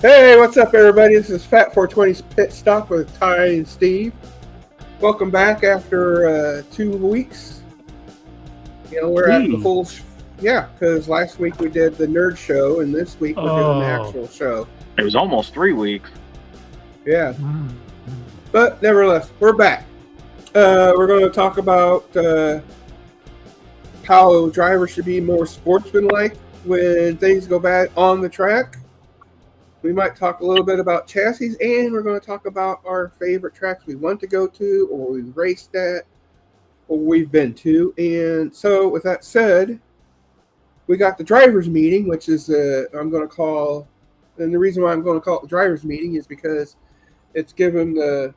Hey, what's up, everybody? This is Phat420's Pitstop with Ty and Steve. Welcome back after 2 weeks. We're at the full... because last week we did the nerd show, and this week we're doing the actual show. It was almost 3 weeks. Yeah. But nevertheless, we're back. We're going to talk about how drivers should be more sportsmanlike when things go bad on the track. We might talk a little bit about chassis, and we're going to talk about our favorite tracks we want to go to, or we've raced at, or we've been to. And so, with that said, we got the drivers' meeting, which is I'm going to call, and the reason why I'm going to call it the drivers' meeting is because it's given the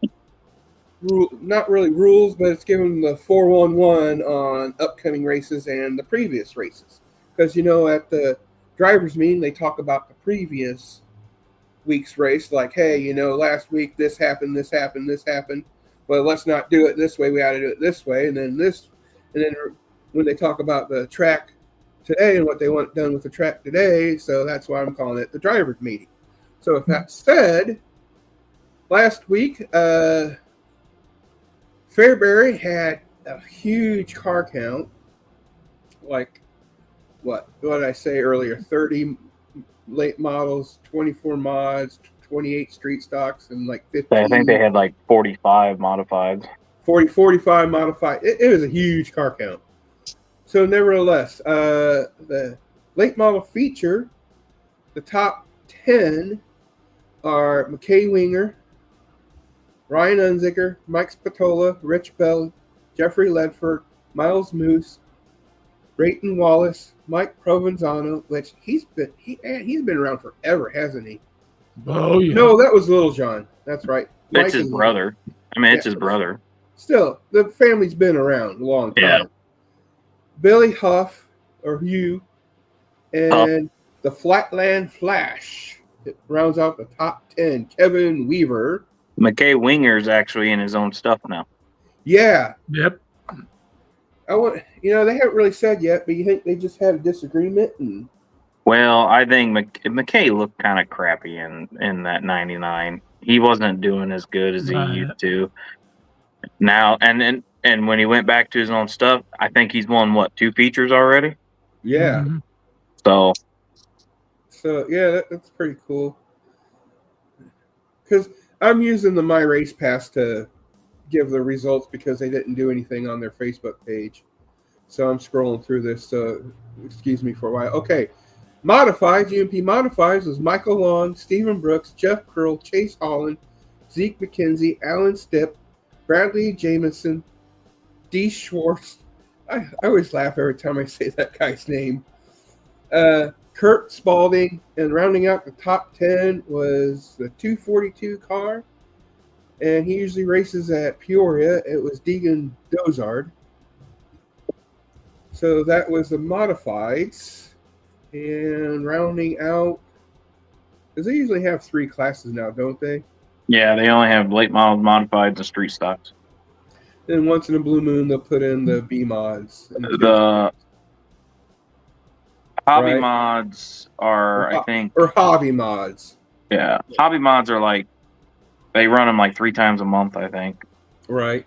not really rules, but it's given the 411 on upcoming races and the previous races. Because at the drivers' meeting, they talk about the previous week's race, like, hey, last week this happened, well, let's not do it this way, we ought to do it this way, and then when they talk about the track today and what they want done with the track today, so that's why I'm calling it the drivers meeting. So with that said, last week Fairbury had a huge car count, like what did I say earlier, 30 late models, 24 mods, 28 street stocks, and like 15. I think they had like 45 modifieds. 45 modified. It was a huge car count. So nevertheless, the late model feature, the top 10 are McKay Winger, Ryan Unzicker, Mike Spatola, Rich Bell, Jeffrey Ledford, Miles Moose, Brayton Wallace, Mike Provenzano, which he's been around forever, hasn't he? Oh yeah. No, that was Little John. That's right. It's his brother. It's his brother. Still, the family's been around a long time. Yeah. Billy Huff, or Hugh, and the Flatland Flash. It rounds out the top 10. Kevin Weaver. McKay Winger's actually in his own stuff now. Yeah. Yep. They haven't really said yet, but you think they just had a disagreement? Well, I think McKay looked kind of crappy in that 99. He wasn't doing as good as he used to. Now, and when he went back to his own stuff, I think he's won, 2 features already? Yeah. Mm-hmm. So yeah, that's pretty cool. Because I'm using the My Race Pass to give the results because they didn't do anything on their Facebook page. So I'm scrolling through this, so excuse me for a while. Okay. Modified, GMP Modifieds was Michael Long, Stephen Brooks, Jeff Curl, Chase Holland, Zeke McKenzie, Alan Stipp, Bradley Jamison, D. Schwartz. I always laugh every time I say that guy's name. Kurt Spalding, and rounding out the top 10 was the 242 car. And he usually races at Peoria. It was Deegan Dozard. So that was the modifieds. And rounding out, because they usually have 3 classes now, don't they? Yeah, they only have late models, modifieds, and street stocks. Then once in a blue moon, they'll put in the B mods. The hobby mods are, I think... Or hobby mods. Yeah. Hobby mods are like, they run them like 3 times a month, I think. Right.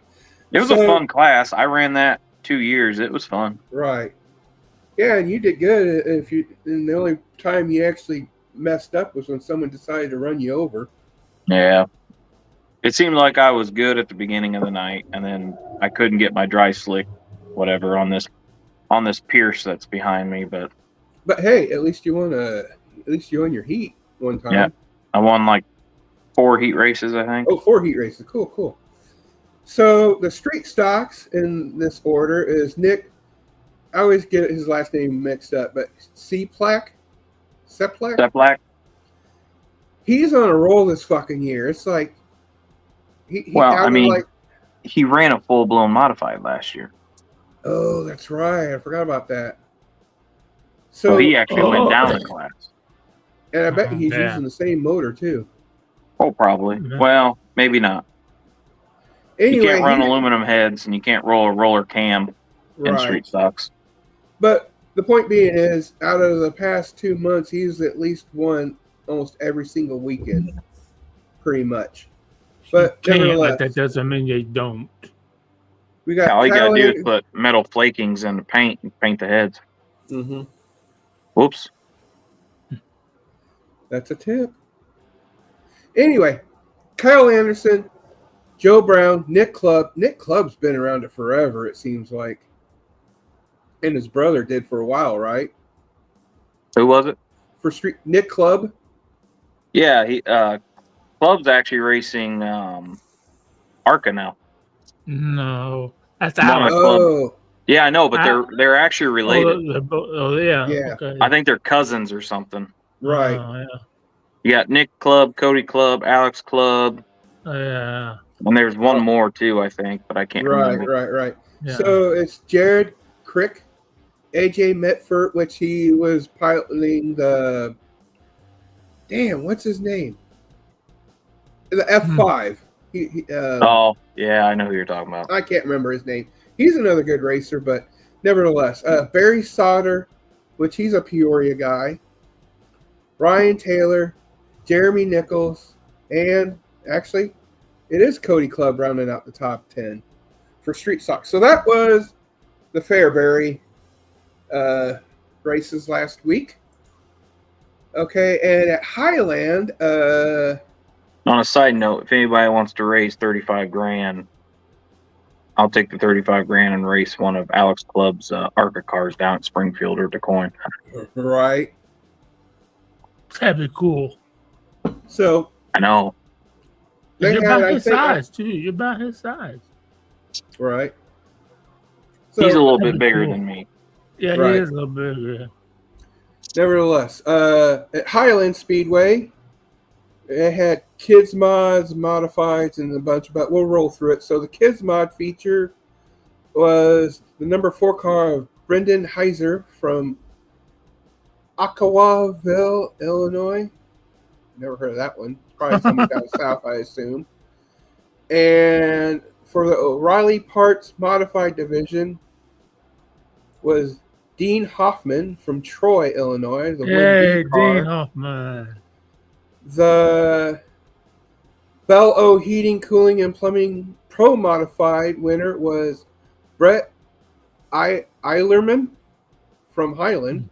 It was a fun class. I ran that 2 years. It was fun. Right. Yeah, and you did good. And the only time you actually messed up was when someone decided to run you over. Yeah. It seemed like I was good at the beginning of the night, and then I couldn't get my dry slick, whatever, on this Pierce that's behind me. But hey, at least you won your heat one time. Yeah, I won like 4 heat races, I think. Oh, 4 heat races. Cool. So the street stocks in this order is Nick. I always get his last name mixed up, but Seplack. He's on a roll this fucking year. It's like he ran a full-blown modified last year. Oh, that's right. I forgot about that. So he actually went down a class. And I bet he's using the same motor, too. Oh, probably. Yeah. Well, maybe not. Anyway, you can't run aluminum heads, and you can't roll a roller cam in street stocks. But the point being is, out of the past 2 months, he's at least won almost every single weekend, pretty much. But Can't, nevertheless, but that doesn't mean they don't. we got All you gotta do is Kyle. put metal flakings in the paint and paint the heads. Mm-hmm. Whoops. That's a tip. Anyway, Kyle Anderson, Joe Brown, Nick Clubb. Nick Clubb's been around it forever, it seems like. And his brother did for a while, right? Who was it? For Street Nick Clubb. Yeah, he Club's actually racing Arca now. No, that's One of Alex. the Club. Oh, Yeah, I know, but they're actually related. Yeah. Yeah. Okay. I think they're cousins or something. right. Yeah. You got Nick Clubb, Cody Clubb, Alex Clubb, Yeah. and there's one more too, I think, but I can't remember. Right. Yeah. So it's Jared Crick, AJ Metford, which he was piloting the. Damn, what's his name? The F5. Oh, yeah, I know who you're talking about. I can't remember his name. He's another good racer, but nevertheless, Barry Sauter, which he's a Peoria guy. Ryan Taylor, Jeremy Nichols, and actually, it is Cody Clubb rounding out the top 10 for Street Stock. So that was the Fairbury races last week. Okay, and at Highland, On a side note, if anybody wants to raise 35 grand, I'll take the 35 grand and race one of Alex Clubb's ARCA cars down at Springfield or DeCoin. right. That'd be cool. So I know. You're about his size too. You're about his size. Right. So, He's a little bit bigger than me. Yeah, Right. he is a little bigger. Nevertheless, at Highland Speedway, it had kids mods, modifieds, and a bunch, but we'll roll through it. So the kids mod feature was the number 4 car of Brendan Heiser from Ockawaville, Illinois. Never heard of that one. Probably somewhere down south, I assume. And for the O'Reilly Parts Modified Division was Dean Hoffman from Troy, Illinois. The Hey, Win-B car. Dean Hoffman. The Bell O Heating, Cooling, and Plumbing Pro Modified winner was Brett Eilerman from Highland.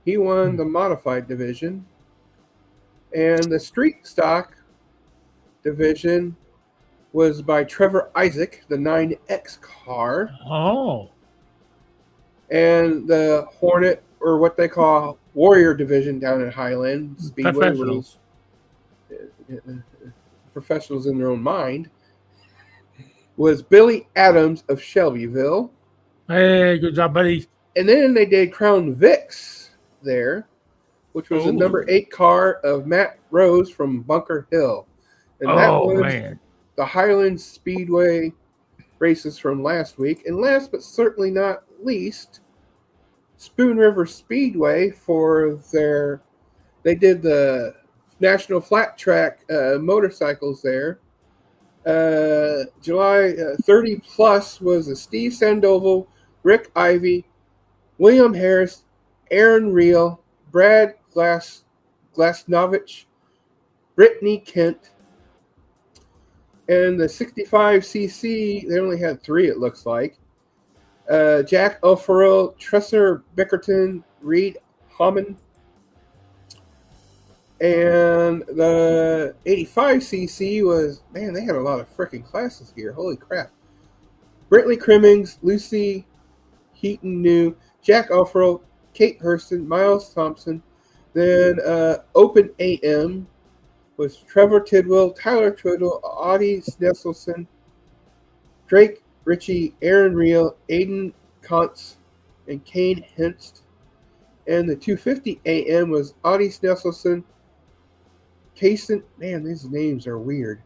He won the Modified division. And the Street Stock division was by Trevor Isaac, the 9X car. Oh. And the Hornet, or what they call Warrior division down in Highland Speedway. Professionals. Professionals in their own mind, was Billy Adams of Shelbyville. Hey, good job, buddy. And then they did Crown Vics there, which was the number 8 car of Matt Rose from Bunker Hill. And that was the Highland Speedway races from last week. And last but certainly not least, Spoon River Speedway they did the National Flat Track motorcycles there. July 30 plus was a Steve Sandoval, Rick Ivey, William Harris, Aaron Reel, Brad Glasnovich, Brittany Kent, and the 65cc, they only had 3, it looks like. Jack O'Farrell, Tresser Bickerton, Reed Hammond, and the 85cc was, man, they had a lot of freaking classes here. Holy crap. Brentley Crimmings, Lucy Heaton New, Jack O'Farrell, Kate Hurston, Miles Thompson. Then Open AM was Trevor Tidwell, Tyler Twiddle, Audie Snesselson, Drake Ritchie, Aaron Reel, Aiden Kontz, and Kane Henst. And the 250 AM was Audie Snesselson, Kaysen, man, these names are weird.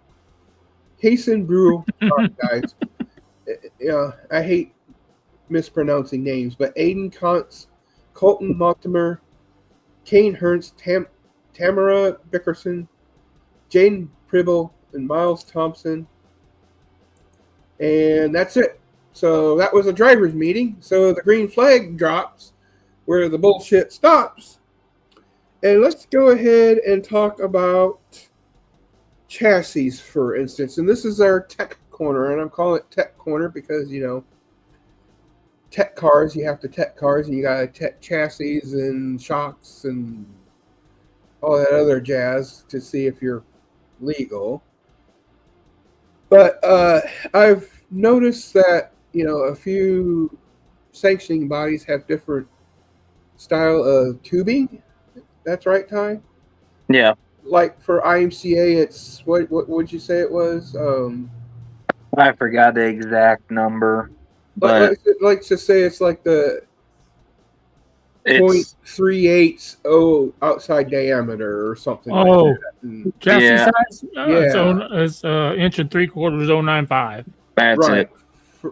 Kaysen Brew, guys. I hate mispronouncing names, but Aiden Kontz, Colton Mortimer, Kane Hearns, Tamara Bickerson, Jane Pribble, and Miles Thompson. And that's it. So that was a driver's meeting. So the green flag drops where the bullshit stops. And let's go ahead and talk about chassis, for instance. And this is our tech corner, and I'm calling it tech corner because, tech cars, you have to tech cars, and you got to tech chassis and shocks and all that other jazz to see if you're legal. But I've noticed that, a few sanctioning bodies have different style of tubing. That's right, Ty? Yeah. Like for IMCA, it's what would you say it was? I forgot the exact number, but Like to say it's like the it's 0.380 outside diameter or something like that. And, chassis Yeah. size? Yeah. It's inch and 3/4 0.95. that's right. it.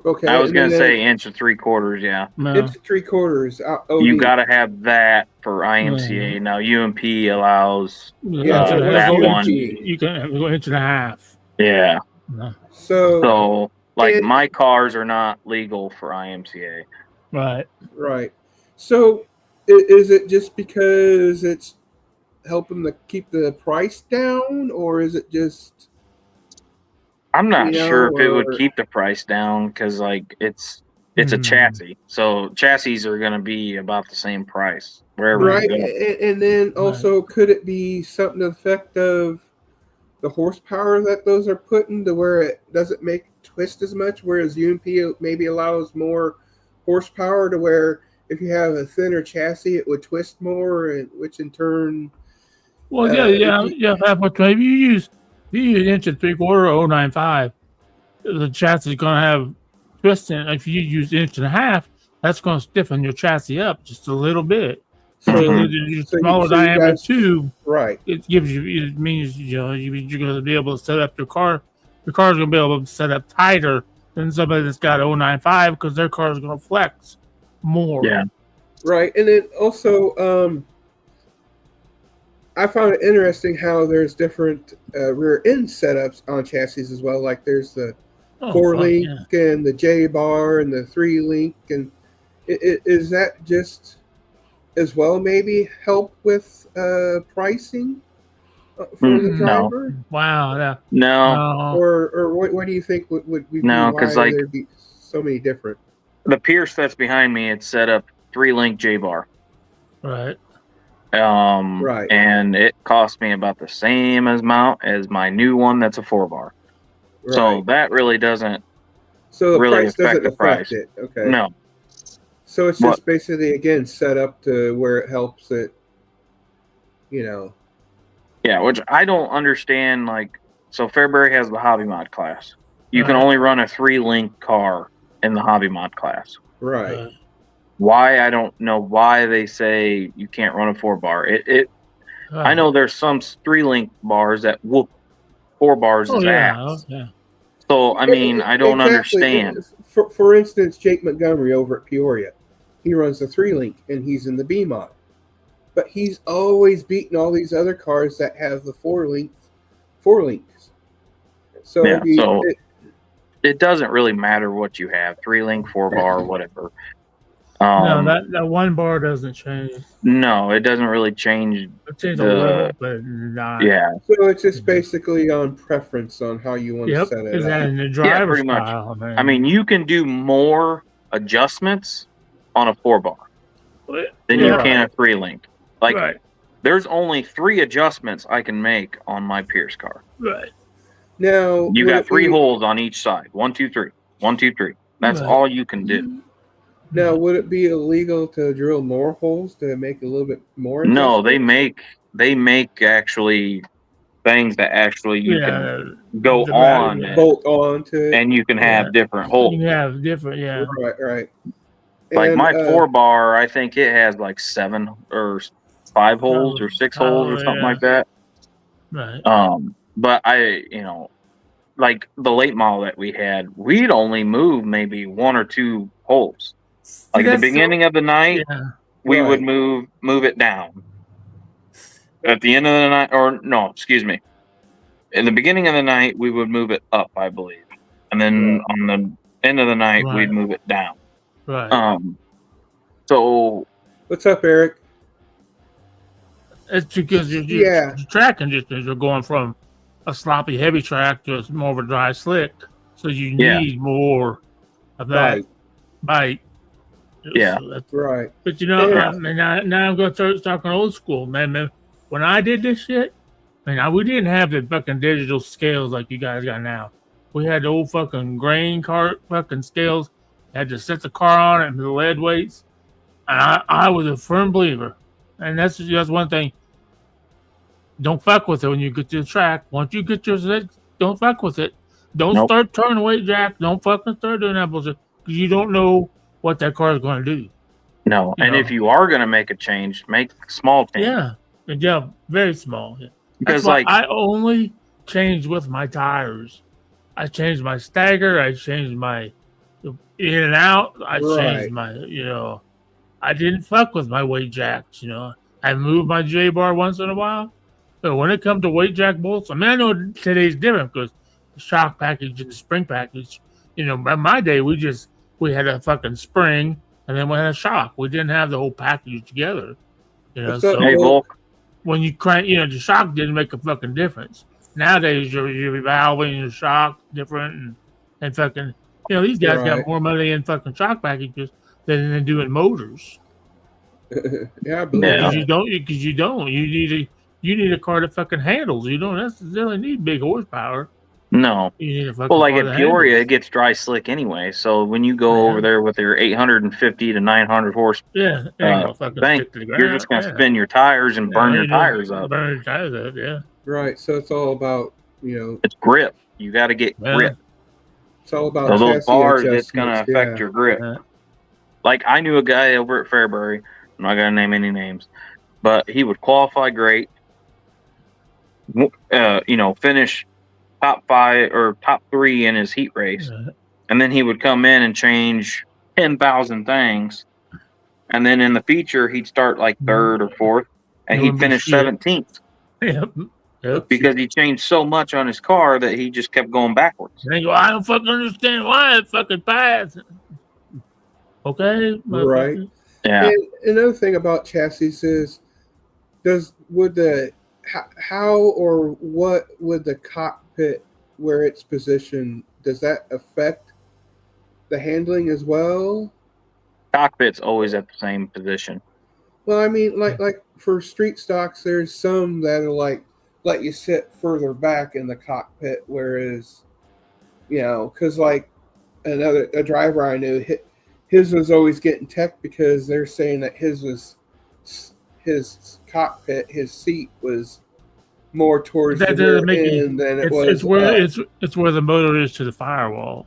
Okay. I was and gonna then say inch and 3/4. Yeah, inch and 3/4 OD. you got to have that for IMCA. Now UMP allows that one. You can go inch and a half. Yeah. No. So like my cars are not legal for IMCA. Right. So is it just because it's helping to keep the price down, or is it just? I'm not sure if it would keep the price down because it's a chassis, so chassis are going to be about the same price wherever you go. And then also could it be something to the effect of the horsepower that those are putting to where it doesn't make twist as much, whereas UMP maybe allows more horsepower to where if you have a thinner chassis it would twist more, and which in turn If you use inch and 3/4 0.95, the chassis is gonna have twisting. If you use inch and a half, that's gonna stiffen your chassis up just a little bit. So smaller diameter tube, right? It means you're gonna be able to set up your car. Your car's gonna be able to set up tighter than somebody that's got 0.95 because their car is gonna flex more. Yeah. Right, and then also, I found it interesting how there's different rear end setups on chassis as well. Like there's the 4-link and the J bar and the 3-link, and is that just as well maybe help with pricing for the driver? No. Wow. No. Or what do you think would be because there'd be so many different? The Pierce that's behind me, it's set up 3-link J bar. Right. And it cost me about the same amount as my new one that's a 4-bar. Right. So that really doesn't affect the price. It. Okay. No. So it's just basically again set up to where it helps it, Yeah, which I don't understand. So Fairbury has the hobby mod class. You can only run a 3-link car in the hobby mod class. Right. Why, I don't know why they say you can't run a 4-bar. I know there's some 3-link bars that whoop 4 bars as ass. Yeah. So I mean, I don't understand. For instance, Jake Montgomery over at Peoria, he runs the 3-link and he's in the B mod, but he's always beaten all these other cars that have the 4-links. So it doesn't really matter what you have, 3-link, 4-bar, whatever. No, that 1 bar doesn't change. No, it doesn't really change. It changes a little, but not. Yeah. So it's just basically on preference on how you want to set it up. In the driver's pretty style, much. Man. I mean, you can do more adjustments on a 4-bar than you can a 3-link. There's only 3 adjustments I can make on my Pierce car. Right. Now you got 3 holes on each side. 1, 2, 3. 1, 2, 3. That's all you can do. Now, would it be illegal to drill more holes to make a little bit more? No, they make actually things that actually you can go on and bolt on to it, and you can have different holes. You can have different, right. Like my 4-bar, I think it has 7 or 5 holes or 6 holes or something like that. Right. But like the late model that we had, we'd only move maybe 1 or 2 holes. Like at the beginning of the night, we would move it down. At the end of the night, or no, excuse me. In the beginning of the night, we would move it up, I believe. And then on the end of the night, we'd move it down. Right. So what's up, Eric? It's because your track conditions are going from a sloppy heavy track to more of a dry slick, so you need more of that bite. Yeah, so that's, right. But now I'm going to start talking old school, man. When I did this shit, we didn't have the fucking digital scales like you guys got now. We had the old fucking grain cart fucking scales. Had to set the car on it and the lead weights. And I was a firm believer. And that's one thing. Don't fuck with it when you get to the track. Once you get your six, don't fuck with it. Don't start turning weight jack. Don't fucking start doing that bullshit because you don't know what that car is going to do. No, and if you are going to make a change, make small change. Yeah, very small. Yeah. Because I only change with my tires. I changed my stagger. I changed my in and out. I changed my, I didn't fuck with my weight jacks. I moved my J bar once in a while. But when it comes to weight jack bolts, I know today's different because the shock package and the spring package. By my day, we had a fucking spring and then we had a shock. We didn't have the whole package together. So when you crank, the shock didn't make a fucking difference. Nowadays, your valving your shock different and fucking, these guys got more money in fucking shock packages than they do in motors. Yeah, I believe because you don't. You need a car that fucking handles. You don't necessarily need big horsepower. No. Well, like at Peoria, it gets dry slick anyway. So when you go over there with your 850 to 900 horse thing, you're just going to spin your tires and burn your tires up. Burn your tires up, yeah. Right. So it's all about, it's grip. You got to get grip. It's all about those bars. It's going to affect your grip. Yeah. Like I knew a guy over at Fairbury. I'm not going to name any names, but he would qualify great. Finish top 5 or top 3 in his heat race, and then he would come in and change 10,000 things, and then in the feature he'd start like 3rd or 4th, and he'd finish 17th. Yep. Because he changed so much on his car that he just kept going backwards. And go, I don't fucking understand why it fucking passed. Okay, right. Yeah. And another thing about chassis is, how or what would the cockpit, where it's positioned, does that affect the handling as well? Cockpit's always at the same position. Well, I mean, like for street stocks, there's some that are like let you sit further back in the cockpit, whereas, because like a driver I knew, his was always getting tech because they're saying that his cockpit, his seat was more towards the rear end than it was. It's where the motor is to the firewall.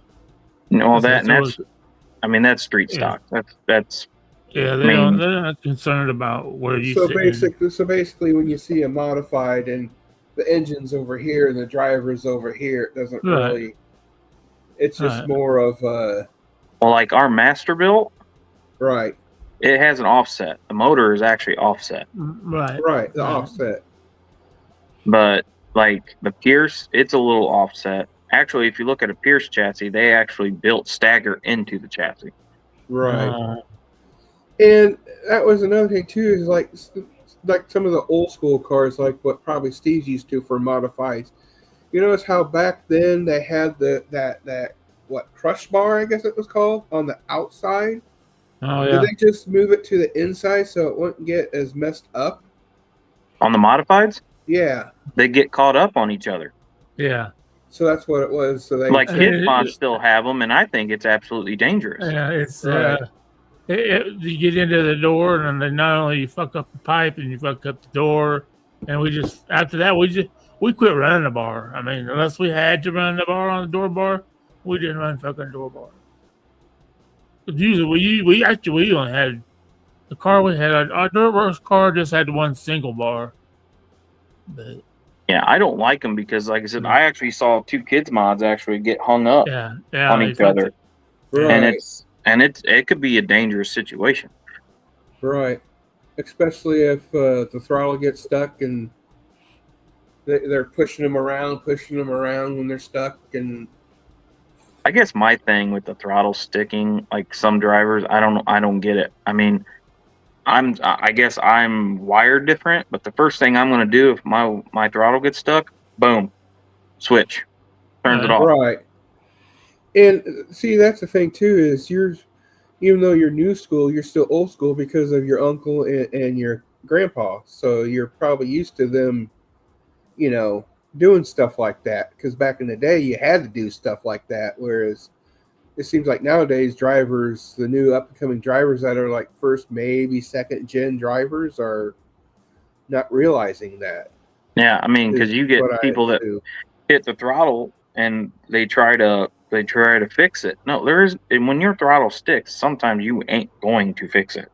That's street stock. That's they're not concerned about where you. So basically, when you see a modified and the engine's over here and the driver's over here, it doesn't really. It's just more of a. Well, like our Masterbuilt, right? It has an offset. The motor is actually offset. Right. The offset. But like the Pierce, it's a little offset. Actually, if you look at a Pierce chassis, they actually built stagger into the chassis. Right. And that was another thing too. Is like some of the old school cars, like what probably Steve's used to for modifieds. You notice how back then they had that crush bar, I guess it was called, on the outside. Oh yeah. Did they just move it to the inside so it wouldn't get as messed up? On the modifieds? Yeah. They get caught up on each other. Yeah. So that's what it was. So they hit mods still have them, and I think it's absolutely dangerous. Yeah, it's you get into the door, and then not only you fuck up the pipe and you fuck up the door, and after that we quit running the bar. I mean, unless we had to run the bar on the door bar, we didn't run fucking door bar. Usually we only had the car we had. Our Dirtworks car just had one single bar. But yeah, I don't like them because, like I said, I actually saw 2 kids mods actually get hung up on each other, and it could be a dangerous situation. Right, especially if the throttle gets stuck and they're pushing them around when they're stuck. And I guess my thing with the throttle sticking, like some drivers, I don't get it. I mean, I guess I'm wired different, but the first thing I'm going to do if my throttle gets stuck, boom, switch, turns it off. Right. And see, that's the thing too, is even though you're new school, you're still old school because of your uncle and your grandpa. So you're probably used to them, doing stuff like that. Because back in the day, you had to do stuff like that. Whereas it seems like nowadays drivers, the new up and coming drivers that are like first, maybe second gen drivers, are not realizing that. Yeah, I mean, because you get people that hit the throttle and they try to fix it. No, and when your throttle sticks, sometimes you ain't going to fix it.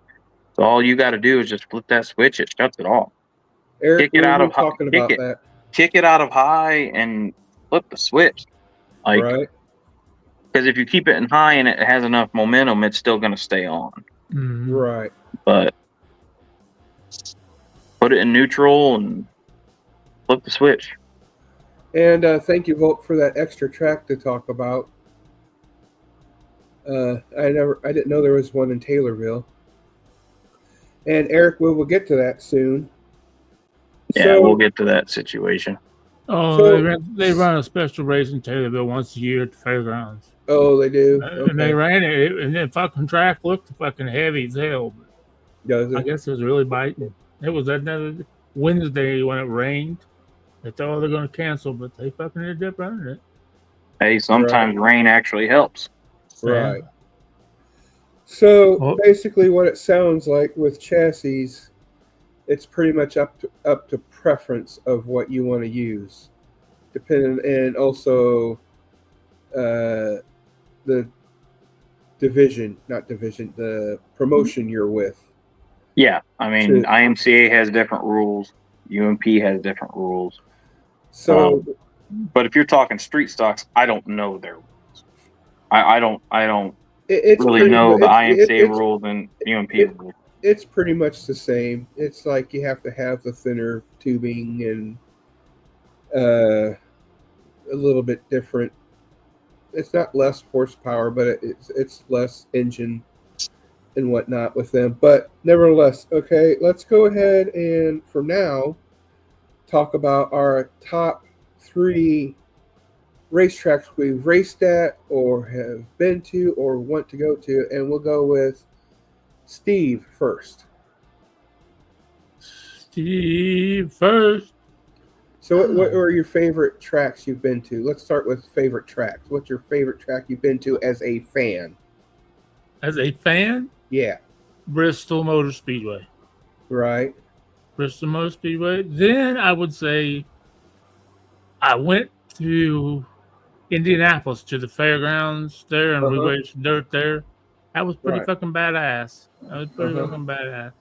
So all you got to do is just flip that switch; it shuts it off. Eric, Kick it out of talking about that. Kick it out of high and flip the switch. Right. Because if you keep it in high and it has enough momentum, it's still going to stay on. Mm-hmm. Right. But put it in neutral and flip the switch. And thank you, Volk, for that extra track to talk about. I didn't know there was one in Taylorville. And Eric, we'll get to that soon. Yeah, we'll get to that situation. Oh, they run a special race in Taylorville once a year at the fairgrounds. Oh, they do? And they ran it, and the fucking track looked fucking heavy as hell. Does it? I guess it was really biting. It was another Wednesday when it rained. They thought they're going to cancel, but they fucking ended up running it. Hey, sometimes rain actually helps. Right. So basically, what it sounds like with chassis, it's pretty much up to preference of what you want to use, depending, and also the the promotion you're with. Yeah, I mean, IMCA has different rules. UMP has different rules. So, but if you're talking street stocks, I don't know their rules. I don't really know the IMCA rules and UMP rules. It's pretty much the same. It's like you have to have the thinner tubing and a little bit different. It's not less horsepower, but it's less engine and whatnot with them. But nevertheless, okay, let's go ahead and for now talk about our top 3 racetracks we've raced at or have been to or want to go to, and we'll go with Steve first. Steve first. So what are your favorite tracks you've been to? Let's start with favorite tracks. What's your favorite track you've been to as a fan? As a fan? Yeah. Bristol Motor Speedway. Right. Bristol Motor Speedway. Then I would say I went to Indianapolis to the fairgrounds there, and we raced dirt there. That was pretty fucking badass. Fucking badass.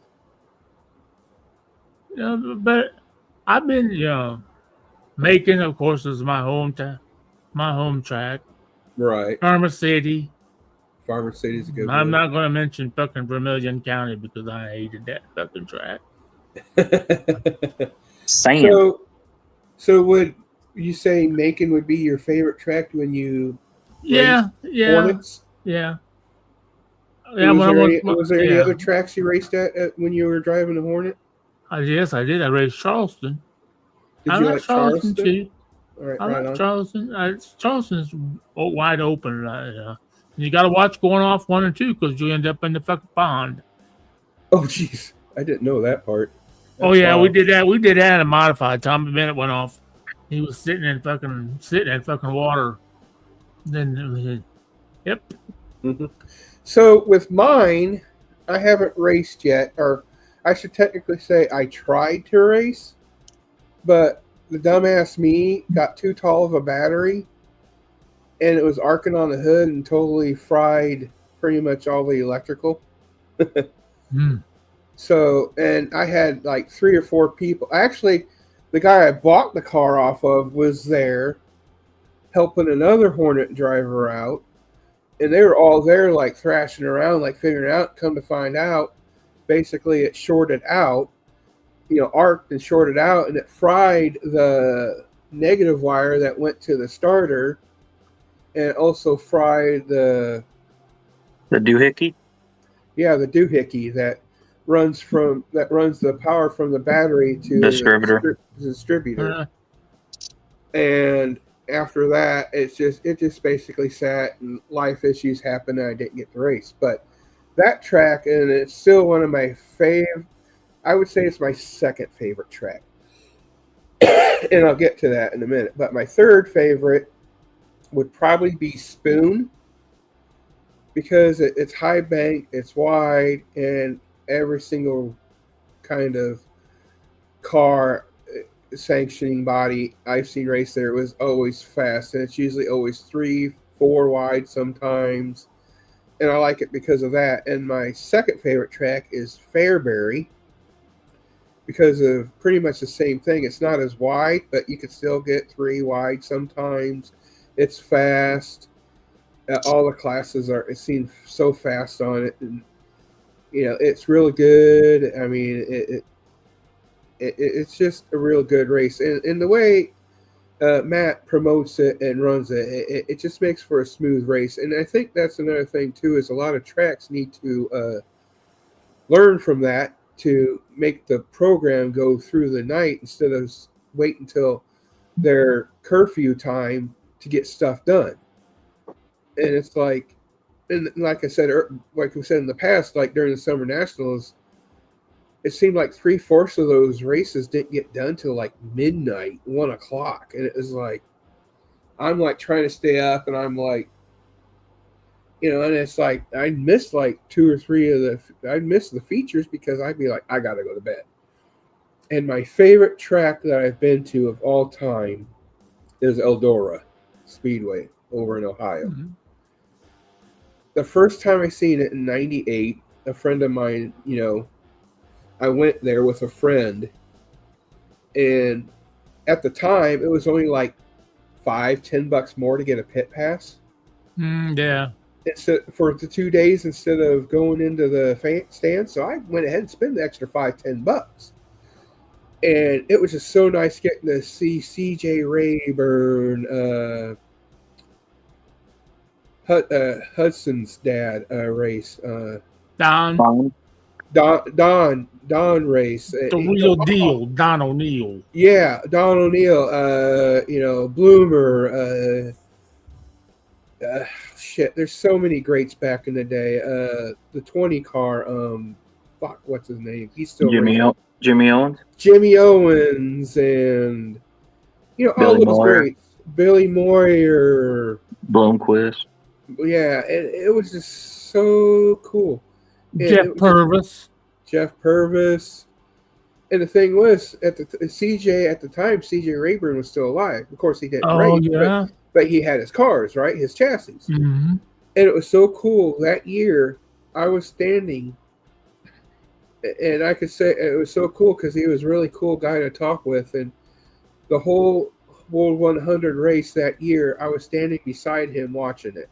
But I've been, Macon, of course, is my home track. Right. Farmer City. Farmer City's a good one. I'm not going to mention fucking Vermilion County because I hated that fucking track. Same. So would you say Macon would be your favorite track when you Hornets? Yeah. Was there any other tracks you raced at when you were driving the Hornet? Yes, I did. I raced Charleston. Did you like Charleston too? All right, I like Charleston. Charleston's wide open. You got to watch going off 1 and 2 because you end up in the fucking pond. Oh, jeez. I didn't know that part. That's wild. We did that. We did that in a modified. Tommy Bennett went off. He was sitting in fucking water. Then, yep. Mm-hmm. So with mine, I haven't raced yet, or I should technically say I tried to race, but the dumbass me got too tall of a battery, and it was arcing on the hood and totally fried pretty much all the electrical. So, and I had like 3 or 4 people. Actually, the guy I bought the car off of was there helping another Hornet driver out. And they were all there like thrashing around, like figuring out, come to find out, basically it shorted out, arced and shorted out, and it fried the negative wire that went to the starter, and it also fried the doohickey? Yeah, the doohickey that runs the power from the battery to Distributor. the distributor. And after that, it just basically sat, and life issues happened, and I didn't get to race. But that track, and it's still one of my favorite. I would say it's my second favorite track, and I'll get to that in a minute. But my third favorite would probably be Spoon, because it's high bank, it's wide, and every single kind of car sanctioning body I've seen race there was always fast, and it's usually always 3-4 wide sometimes, and I like it because of that. And my second favorite track is Fairbury, because of pretty much the same thing. It's not as wide, but you can still get 3 wide sometimes. It's fast. All the classes it seems so fast on it, and it's really good. I mean, it's just a real good race, and the way Matt promotes it and runs it just makes for a smooth race. And I think that's another thing too, is a lot of tracks need to learn from that to make the program go through the night instead of wait until their curfew time to get stuff done. And it's like, and like I said, like we said in the past, like during the Summer Nationals, it seemed like 3/4 of those races didn't get done till like midnight, 1 o'clock. And it was like, I'm like trying to stay up, and I'm like, and it's like, I'd miss like 2 or 3 I'd miss the features because I'd be like, I got to go to bed. And my favorite track that I've been to of all time is Eldora Speedway over in Ohio. Mm-hmm. The first time I seen it in 98, a friend of mine, I went there with a friend, and at the time it was only like $5-10 more to get a pit pass. Yeah. For the 2 days instead of going into the stand. So I went ahead and spent the extra $5-10. And it was just so nice getting to see CJ Rayburn, Hudson's dad race. Don race. The real deal, Don O'Neill. Yeah, Don O'Neill, Bloomer. Shit, there's so many greats back in the day. The 20 car, what's his name? He's still Jimmy Owens. Jimmy Owens, and all those greats. Billy Moyer, Blomqvist. Yeah, and it was just so cool. Jeff Purvis. And the thing was, at the time, CJ Rayburn was still alive. Of course, he didn't race, yeah. but he had his cars, right? His chassis. Mm-hmm. And it was so cool. That year, I was standing, and I could say it was so cool because he was a really cool guy to talk with. And the whole World 100 race that year, I was standing beside him watching it.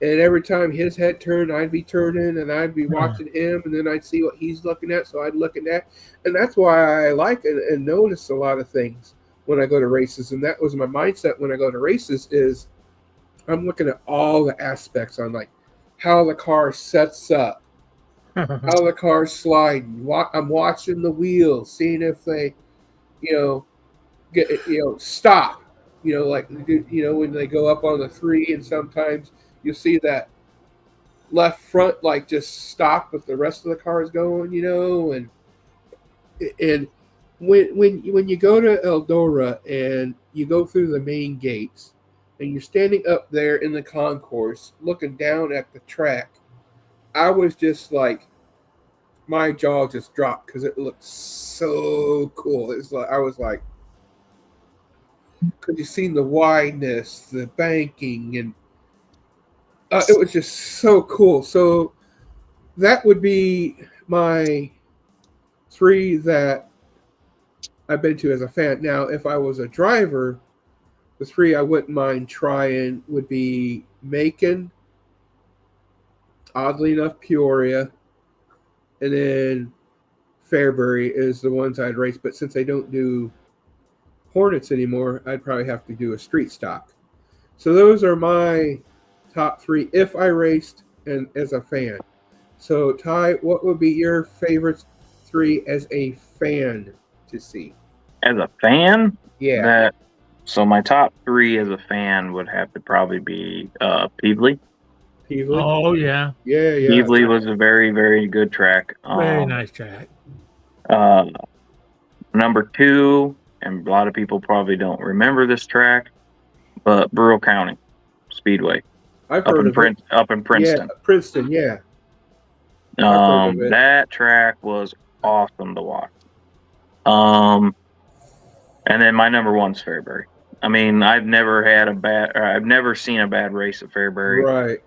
And every time his head turned, I'd be turning, and I'd be watching him, and then I'd see what he's looking at, so I'd look at that. And that's why I like and notice a lot of things when I go to races. And that was my mindset when I go to races, is I'm looking at all the aspects on, like, how the car sets up, how the car's sliding. I'm watching the wheels, seeing if they, stop. Like, when they go up on the 3, and sometimes you see that left front like just stop, but the rest of the car is going, and when you go to Eldora and you go through the main gates and you're standing up there in the concourse looking down at the track, I was just like, my jaw just dropped because it looked so cool. It's like, I was like, because you seen the wideness, the banking, and it was just so cool. So that would be my 3 that I've been to as a fan. Now, if I was a driver, the 3 I wouldn't mind trying would be Macon, oddly enough, Peoria, and then Fairbury is the ones I'd race. But since I don't do Hornets anymore, I'd probably have to do a street stock. So those are my top 3 if I raced and as a fan. So, Ty, what would be your favorite 3 as a fan to see? As a fan, Yeah. So my top 3 as a fan would have to probably be Peebly. Peevely? Oh yeah, Yeah. Peebly was a very, very good track. very nice track. Number 2, and a lot of people probably don't remember this track, but Brule County Speedway I've heard of it. up in Princeton. Yeah, Princeton, yeah. I've heard of it. That track was awesome to watch. And then my number 1's Fairbury. I mean, I've never seen a bad race at Fairbury. Right.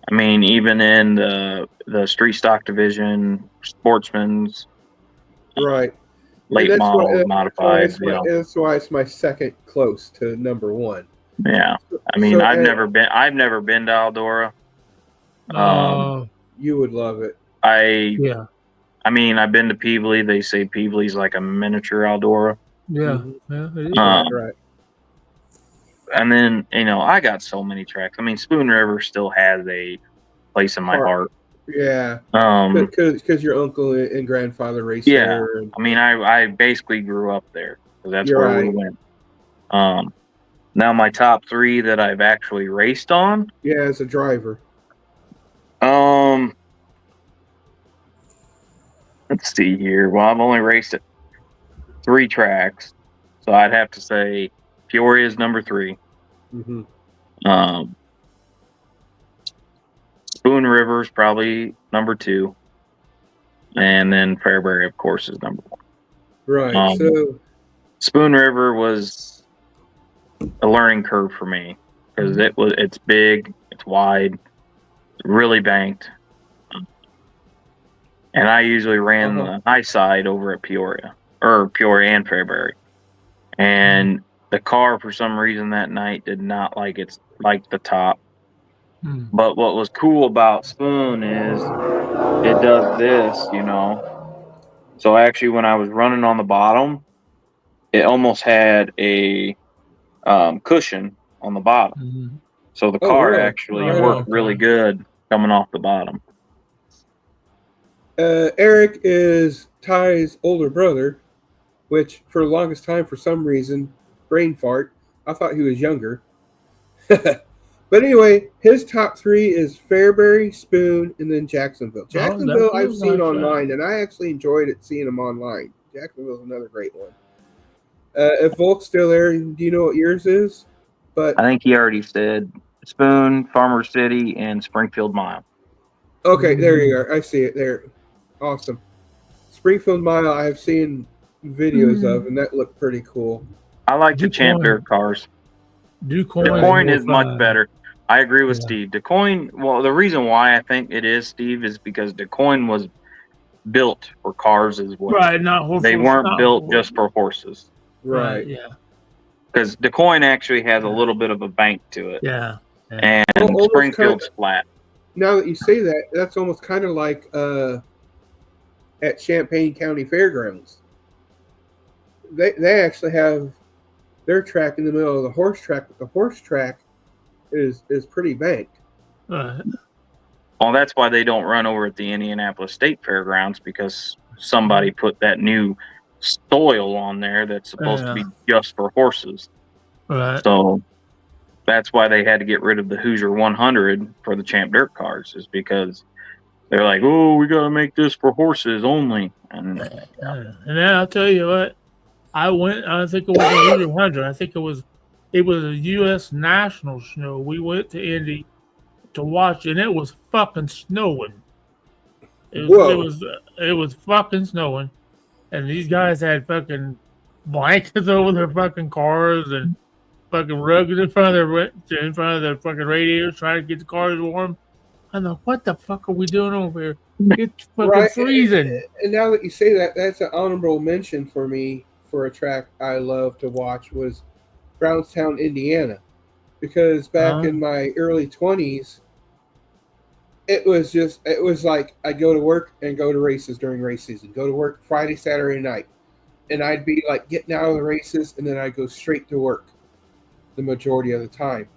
I mean, even in the street stock division, sportsman's, right, late models, modified. That's why it's my second close to number 1. Yeah, I mean, I've never been to Eldora. You would love it. I mean, I've been to Peebly. They say Peebly's like a miniature Eldora. Yeah, Right. And then, I got so many tracks. I mean, Spoon River still has a place in my heart. Yeah. Because your uncle and grandfather raced there. I mean, I basically grew up there. So that's where we went. Now my top 3 that I've actually raced on. Yeah, as a driver. Let's see here. Well, I've only raced at 3 tracks. So I'd have to say Peoria is number 3. Mm-hmm. Spoon River is probably number 2. And then Fairbury, of course, is number 1. Right. So Spoon River was a learning curve for me because it's big, it's wide, it's really banked. And I usually ran the high side over at Peoria and Fairbury. And the car, for some reason that night, did not like the top. But what was cool about Spoon is it does this, So actually, when I was running on the bottom, it almost had a cushion on the bottom. So the car actually worked really good coming off the bottom. Eric is Ty's older brother, which for the longest time, for some reason, brain fart, I thought he was younger. But anyway, his top 3 is Fairbury, Spoon, and then Jacksonville. Jacksonville I've seen online, and I actually enjoyed seeing them online. Jacksonville's another great one. If Volk's still there, do you know what yours is? But I think he already said Spoon, Farmer City, and Springfield Mile. Okay, there you are. I see it there. Awesome. Springfield Mile I have seen videos of, and that looked pretty cool. I like the Champ Dirt cars. DuQuoin is much better. I agree with Steve. DuQuoin, well, the reason why I think it is, Steve, is because DuQuoin was built for cars as well. Right, not horses. They weren't built just for horses. Right. Yeah. Because DuQuoin actually has a little bit of a bank to it. Yeah. And Springfield's flat. Now that you say that, that's almost kind of like at Champaign County Fairgrounds. They actually have their track in the middle of the horse track, but the horse track is pretty banked. Well, that's why they don't run over at the Indianapolis State Fairgrounds, because somebody put that new soil on there that's supposed to be just for horses. Right. So that's why they had to get rid of the Hoosier 100 for the Champ Dirt cars, is because they're like, oh, we got to make this for horses only. And then I'll tell you what, I think it was a Hoosier 100. I think it was a U.S. National Show. We went to Indy to watch, and it was fucking snowing. It was fucking snowing, and these guys had fucking blankets over their fucking cars and fucking rugs in front of their fucking radiators, trying to get the cars warm. I'm like, what the fuck are we doing over here? It's fucking freezing. And now that you say that, that's an honorable mention for me for a track I love to watch was Brownstown, Indiana, because back in my early 20s, it was like I'd go to work and go to races during race season, go to work Friday, Saturday night, and I'd be like getting out of the races, and then I'd go straight to work the majority of the time.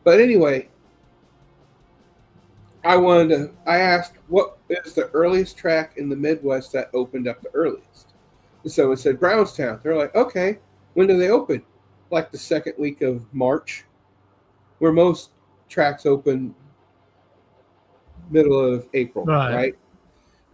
But anyway, I asked what is the earliest track in the Midwest that opened up the earliest. And so it said Brownstown. They're like, okay, when do they open? Like the second week of March, where most tracks open middle of April, right?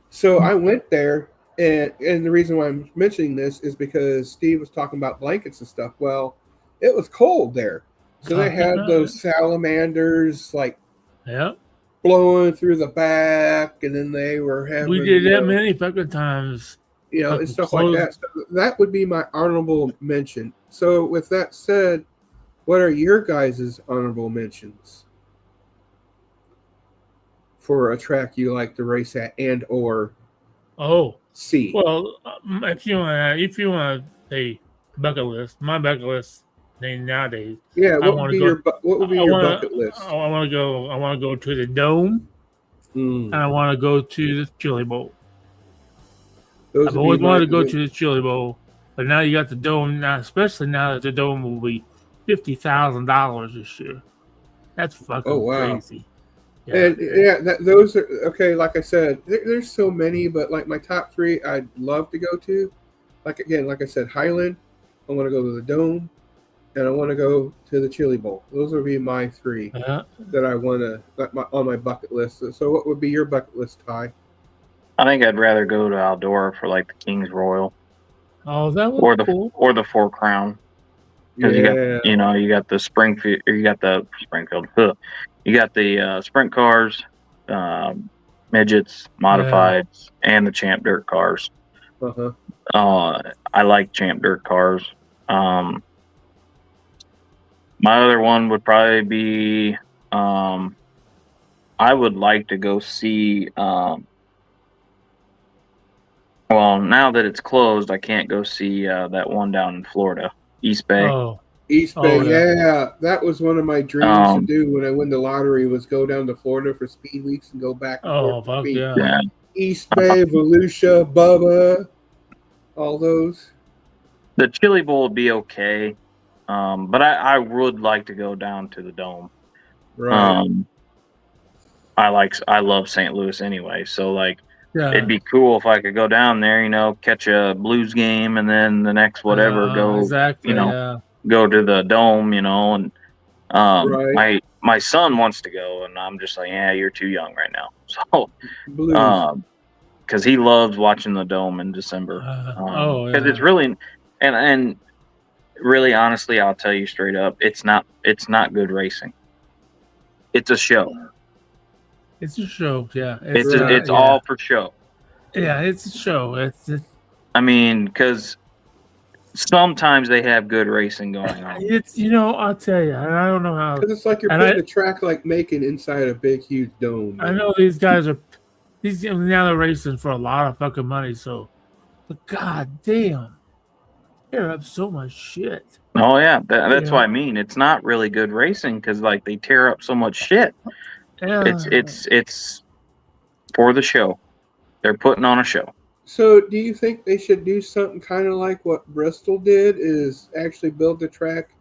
So I went there, and the reason why I'm mentioning this is because Steve was talking about blankets and stuff. Well, it was cold there. So they had those salamanders like blowing through the back, and then they were having. We did that many fucking times. And stuff like that. So that would be my honorable mention. So with that said, what are your guys' honorable mentions for a track you like to race at and or see? Well, if you want to say bucket list, my bucket list nowadays. Yeah, what would be your bucket list? I want to go to the Dome, and I want to go to the Chili Bowl. I've always wanted to go to the Chili Bowl, but now you got the Dome. Now, especially now that the Dome will be $50,000 this year. That's fucking crazy. Yeah. And those are okay. Like I said, there's so many, but like my top three, I'd love to go to. Like I said, Highland. I want to go to the Dome, and I want to go to the Chili Bowl. Those would be my three that I want to on my bucket list. So, what would be your bucket list, Ty? I think I'd rather go to Eldora for like the King's Royal. Oh, that would be cool. Or the Four Crown. Because you got the Springfield, or you got the sprint cars, midgets, modifieds, and the Champ Dirt cars. I like Champ Dirt cars. My other one would probably be I would like to go see. Well, now that it's closed, I can't go see that one down in Florida, East Bay. East Bay, yeah. That was one of my dreams to do when I win the lottery was go down to Florida for speed weeks and go back and forth. Yeah. East Bay, Volusia, Bubba, all those. The Chili Bowl would be okay, but I would like to go down to the Dome. Right. I love St. Louis anyway, so like. Yeah. It'd be cool if I could go down there, catch a Blues game, and then the next whatever go to the Dome, and my son wants to go, and I'm just like, yeah, you're too young right now. So, because he loves watching the Dome in December, because it's really, and really honestly, I'll tell you straight up, it's not good racing. It's a show. It's a show, yeah. It's all for show. Yeah, it's a show. I mean, because sometimes they have good racing going on. I'll tell you, and I don't know how. Because it's like you're putting a track like Macon inside a big, huge dome. I know these guys are. Now they're racing for a lot of fucking money. So, but god damn, they're up so much shit. Oh yeah, that's what I mean. It's not really good racing because like they tear up so much shit. Yeah. It's for the show. They're putting on a show. So do you think they should do something kind of like what Bristol did, is actually build the track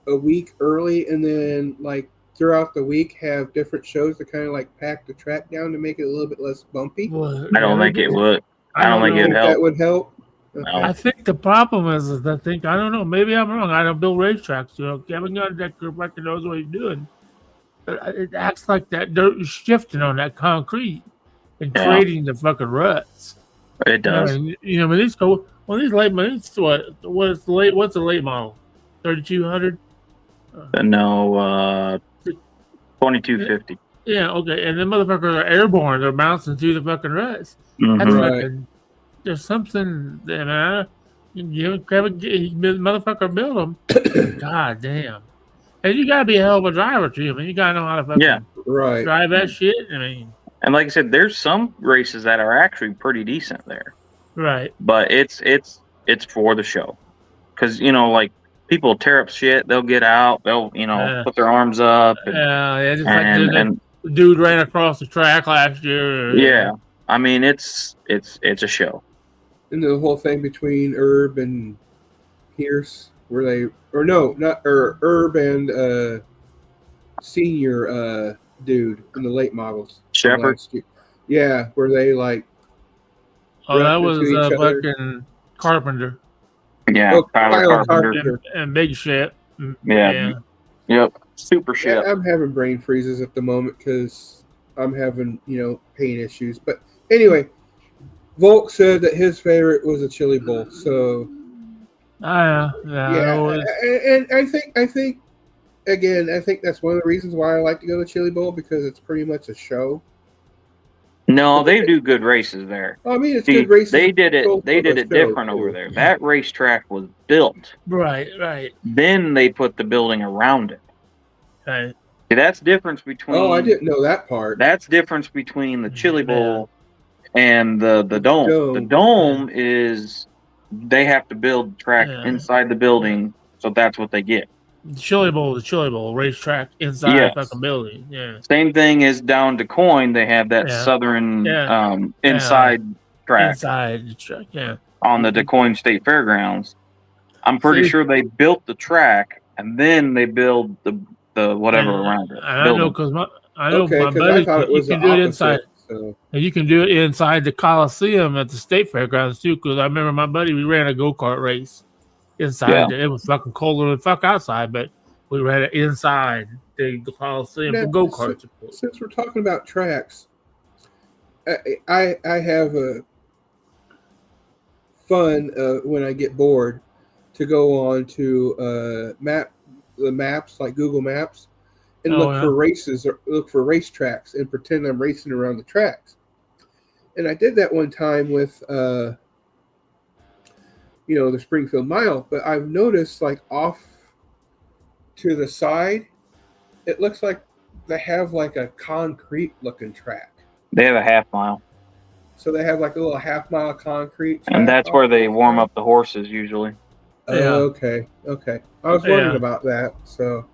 a week early and then like throughout the week have different shows to kind of like pack the track down to make it a little bit less bumpy? I don't think it would. I don't think it'd help. That would help? Okay. I think the problem is I don't know, maybe I'm wrong. I don't build racetracks. Kevin got that record knows what he's doing. It acts like that dirt is shifting on that concrete and creating the fucking ruts. It does. When these late models, what's the late model? 3200? No, 2250. Yeah, okay. And the motherfuckers are airborne. They're bouncing through the fucking ruts. Mm-hmm. That's fucking. There's something. The motherfucker built them. God damn. And you gotta be a hell of a driver too. I mean, you gotta know how to fucking drive that shit. I mean, and like I said, there's some races that are actually pretty decent there. Right. But it's for the show, because like people tear up shit. They'll get out. They'll put their arms up. And, just like the dude ran across the track last year. Yeah, I mean it's a show. And the whole thing between Herb and Pierce. Herb and Senior dude in the late models. from Shepherd. last year. Yeah, where they like Oh, that wrapped was into each other. fucking Carpenter Yeah, Oh, Tyler Kyle Carpenter. and Big Shit. Yeah. Yep. Super ship. I'm having brain freezes at the moment because I'm having, pain issues. But anyway, Volk said that his favorite was a chili bowl. So Yeah. and I think again, I think that's one of the reasons why I like to go to Chili Bowl because it's pretty much a show. No, they do good races there. I mean, it's See, good races. they did it. both They of did us it go different to. over there. That racetrack was built. Right. Then they put the building around it. Right. See, that's difference between. Oh, I didn't know that part. That's difference between the Chili Bowl and the dome. The dome is they have to build the track inside the building, so that's what they get. The Chili Bowl racetrack inside the fucking building. Yeah. Same thing as down to Coin. They have that southern inside track. Inside the track, yeah. On the DeCoin State Fairgrounds. I'm pretty sure they built the track and then they build the whatever around it. I know because my buddy, I thought it was you can the do it opposite, inside. So. And you can do it inside the Coliseum at the State Fairgrounds too. Because I remember my buddy, we ran a go-kart race inside. It was fucking colder than fuck outside, but we ran it inside the Coliseum for go-karts. Since we're talking about tracks, I have a fun when I get bored to go on to the maps like Google Maps and look for races or look for racetracks and pretend I'm racing around the tracks. And I did that one time with the Springfield Mile, but I've noticed like off to the side, it looks like they have like a concrete looking track. They have a half mile. So they have like a little half mile concrete track. And that's where they warm up the horses usually. Okay. I was wondering about that, so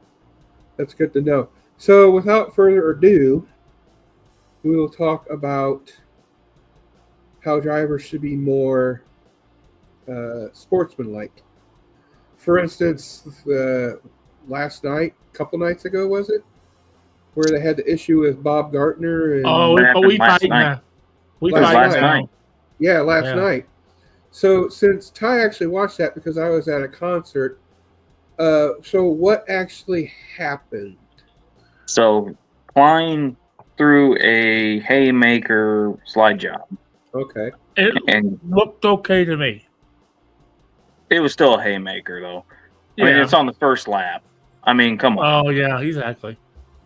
that's good to know. So without further ado, we will talk about how drivers should be more sportsmanlike. For instance, last night, a couple nights ago, was it? Where they had the issue with Bob Gardner. And we fight now. Last night. Yeah, last night. So since Ty actually watched that because I was at a concert, so what actually happened? So Klein threw a haymaker slide job. Okay. It looked okay to me. It was still a haymaker, though. I mean, it's on the first lap. I mean, come on. Oh, yeah, exactly.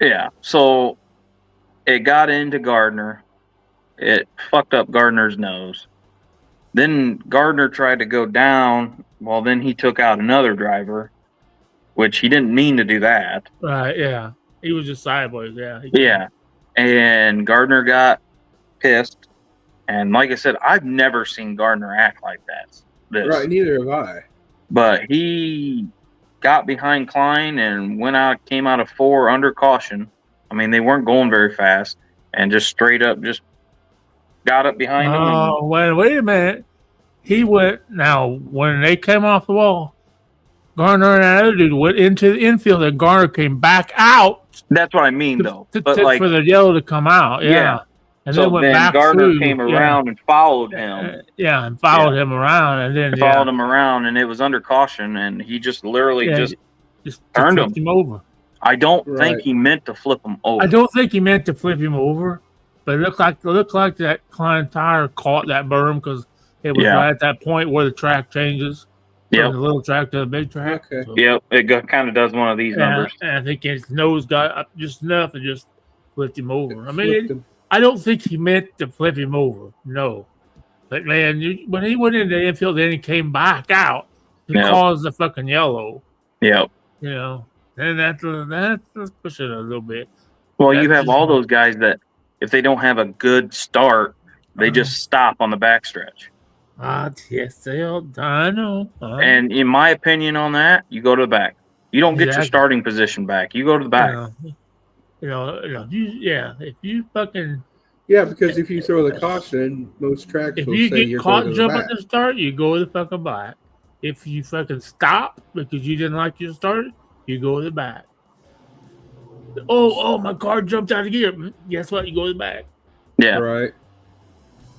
Yeah. So it got into Gardner. It fucked up Gardner's nose. Then Gardner tried to go down. Well, then he took out another driver, which he didn't mean to do that. Right, yeah. He was just sideways, yeah. Yeah. And Gardner got pissed. And like I said, I've never seen Gardner act like that. Right, neither have I. But he got behind Klein and came out of 4 under caution. I mean, they weren't going very fast and just straight up just got up behind him. Oh, wait a minute. He went, now, when they came off the wall, Gardner and that other dude went into the infield and Gardner came back out. That's what I mean, though. For the yellow to come out, yeah. And so then Gardner came around and followed him. And followed him around. And then followed him around, and it was under caution, and he just literally just turned him over. I don't think he meant to flip him over. I don't think he meant to flip him over, but it looked like that Klein tire caught that berm because it was right at that point where the track changes from the little track to the big track. Okay. So, it kind of does one of these numbers. And I think his nose got up just enough and just flipped him over. I mean, I don't think he meant to flip him over. No. But, man, when he went into the infield and he came back out, he caused the fucking yellow. Yep. And that's pushing it a little bit. Well, you have all those guys that if they don't have a good start, they just stop on the backstretch. Yes, I know. And in my opinion on that, you go to the back. You don't get your starting position back. You go to the back. If you fucking... Yeah, because if you throw the caution, most tracks will say you're going to the back. If you get caught jumping at the start, you go to the fucking back. If you fucking stop because you didn't like your start, you go to the back. Oh, my car jumped out of gear. Guess what? He goes back. Yeah. Right.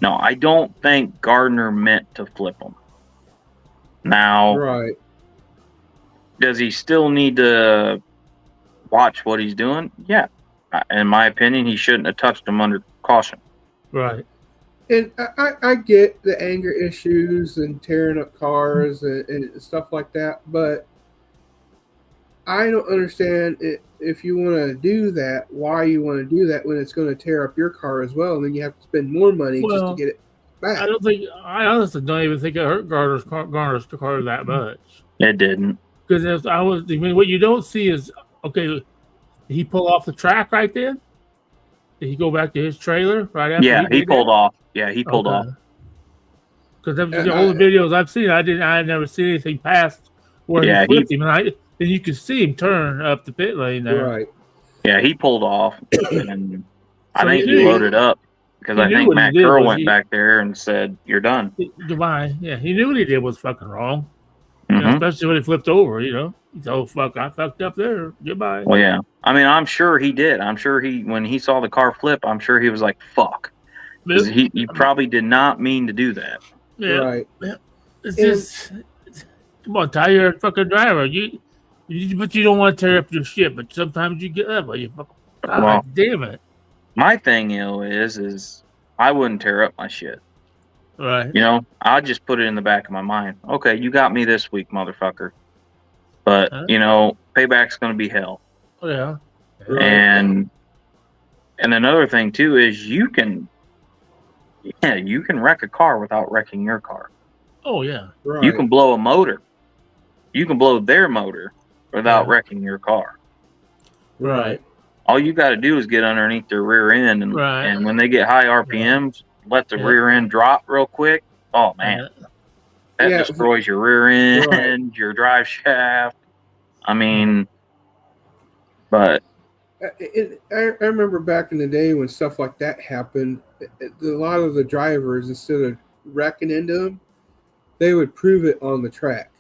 No, I don't think Gardner meant to flip him. Now, Right. does he still need to watch what he's doing? Yeah. In my opinion, he shouldn't have touched him under caution. Right. And I get the anger issues and tearing up cars and stuff like that, but I don't understand if you want to do that, why you want to do that when it's going to tear up your car as well, and then you have to spend more money just to get it back. I honestly don't even think it hurt Garner's car that much. It didn't. Because what you don't see is, okay, did he pull off the track right then? Did he go back to his trailer right after? Yeah, he pulled off. Yeah, he pulled off. Because the older videos I've seen, I had never seen anything past where he flipped him, and you could see him turn up the pit lane there. Right. Yeah, he pulled off, and I think he loaded up because I think Matt Curl went back there and said, "You're done. Goodbye." Yeah, he knew what he did was fucking wrong. You know, especially when he flipped over. You know, he's fuck, I fucked up there. Goodbye. Well, yeah. I mean, I'm sure he did. I'm sure when he saw the car flip, I'm sure he was like, "Fuck." He probably did not mean to do that. Yeah. Right. Yeah. It's just, come on, Ty, you're a fucking driver. But you don't want to tear up your shit. But sometimes you get up. You fucking, God damn it. My thing, is I wouldn't tear up my shit. Right. You know, I'll just put it in the back of my mind. Okay, you got me this week, motherfucker. But you know, payback's going to be hell. Oh, yeah. Right. And another thing too is you can wreck a car without wrecking your car. Oh yeah. Right. You can blow a motor. You can blow their motor without wrecking your car. Right. All you got to do is get underneath their rear end, and when they get high RPMs, let the rear end drop real quick. Oh man, that destroys your rear end, your drive shaft. I mean, but I remember back in the day when stuff like that happened, a lot of the drivers, instead of wrecking into them, they would prove it on the track.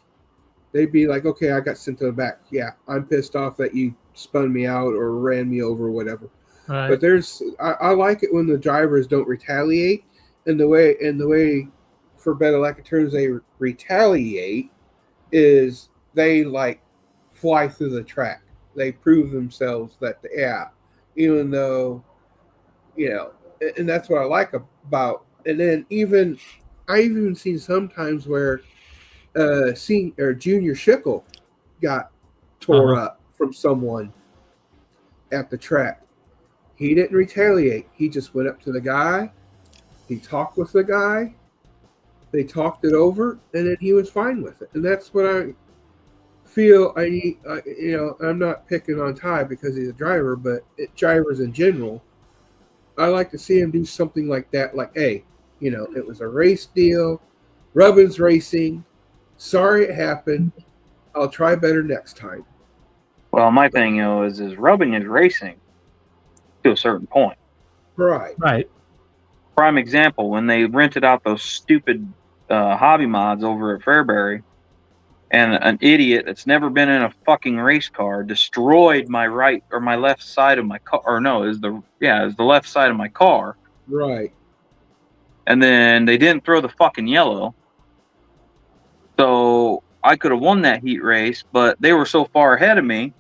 They'd be like, okay, I got sent to the back. Yeah, I'm pissed off that you spun me out or ran me over or whatever. Right. But I like it when the drivers don't retaliate, and the way for better lack of terms they retaliate is they like fly through the track. They prove themselves that even though, you know, and that's what I like about. And then I even seen sometimes where Junior Schickel got tore up from someone at the track. He didn't retaliate. He just went up to the guy. He talked with the guy. They talked it over, and then he was fine with it. And that's what I feel I need. You know, I'm not picking on Ty because he's a driver, but drivers in general, I like to see him do something like that. Like, hey, you know, it was a race deal. Rubbin's racing. Sorry it happened. I'll try better next time. Well, my thing, is rubbing is racing to a certain point. Right. Right. Prime example, when they rented out those stupid hobby mods over at Fairbury, and an idiot that's never been in a fucking race car destroyed my right or my left side of my car. Or no, it was the left side of my car. Right. And then they didn't throw the fucking yellow. So I could have won that heat race, but they were so far ahead of me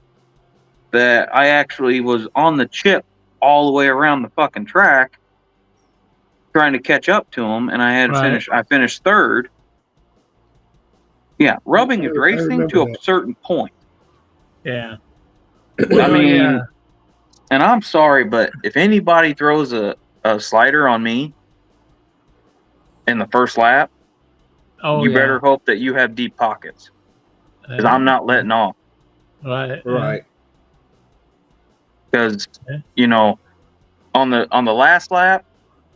that I actually was on the chip all the way around the fucking track trying to catch up to them, and I had to finish. I finished third. Yeah, rubbing is racing to a certain point. Yeah. I mean, and I'm sorry, but if anybody throws a slider on me in the first lap, you better hope that you have deep pockets, because I'm not letting off. Right. Right. Because you know, on the last lap,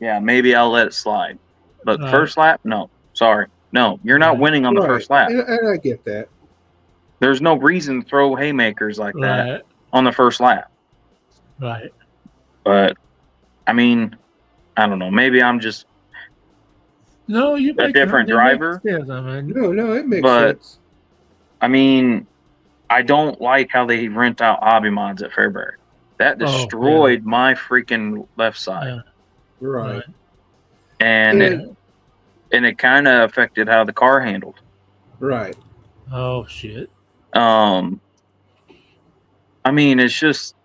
yeah, maybe I'll let it slide, but first lap, no. Sorry, no, you're not winning on the first lap. And I get that. There's no reason to throw haymakers like that on the first lap. Right. But I mean, I don't know. Maybe I'm just a different driver. No, it makes sense. I mean, I don't like how they rent out hobby mods at Fairbury. That destroyed my freaking left side. Yeah. Right. And it kind of affected how the car handled. Right. Oh shit. I mean, it's just,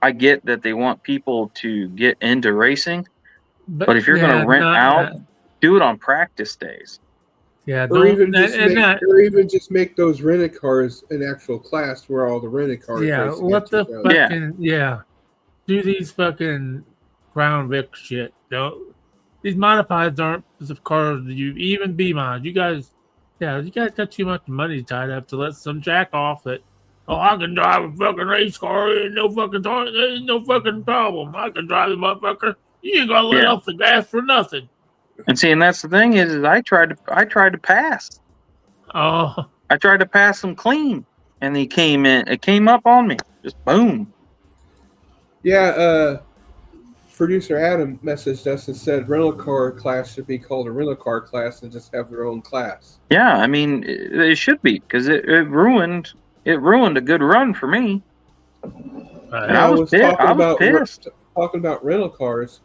I get that they want people to get into racing, but if you're going to rent out, do it on practice days. Yeah, or even just make those rented cars an actual class where all the rented cars. Yeah, what the fucking do these fucking Crown Vic shit? Don't these modifieds aren't the cars that you even B mod. You guys got too much money tied up to let some jack off that. Oh, I can drive a fucking race car. Ain't no fucking problem. I can drive the motherfucker. You ain't gonna let off the gas for nothing. And see, and that's the thing is I tried to pass. Oh, I tried to pass them clean, and he came in. It came up on me, just boom. Yeah, producer Adam messaged us and said rental car class should be called a rental car class and just have their own class. Yeah, I mean it should be because it ruined a good run for me. And I was pissed. Talking about rental cars.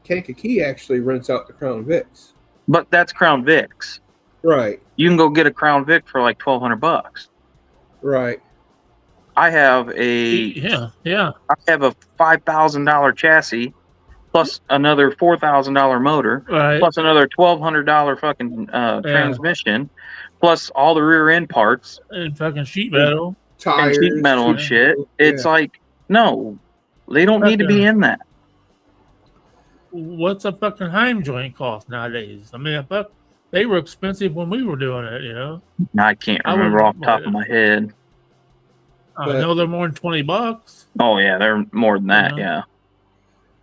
Kankakee actually rents out the Crown Vics. But that's Crown Vics. Right. You can go get a Crown Vic for like $1,200. Right. I have a $5,000 chassis plus another $4,000 motor plus another $1,200 fucking transmission plus all the rear end parts and fucking sheet metal, tires, and sheet metal and shit. It's like, no, they don't need to be in that. What's a fucking Heim joint cost nowadays? I mean, they were expensive when we were doing it, you know. I can't remember off the top of my head. I know they're more than $20. Oh yeah, they're more than that, yeah.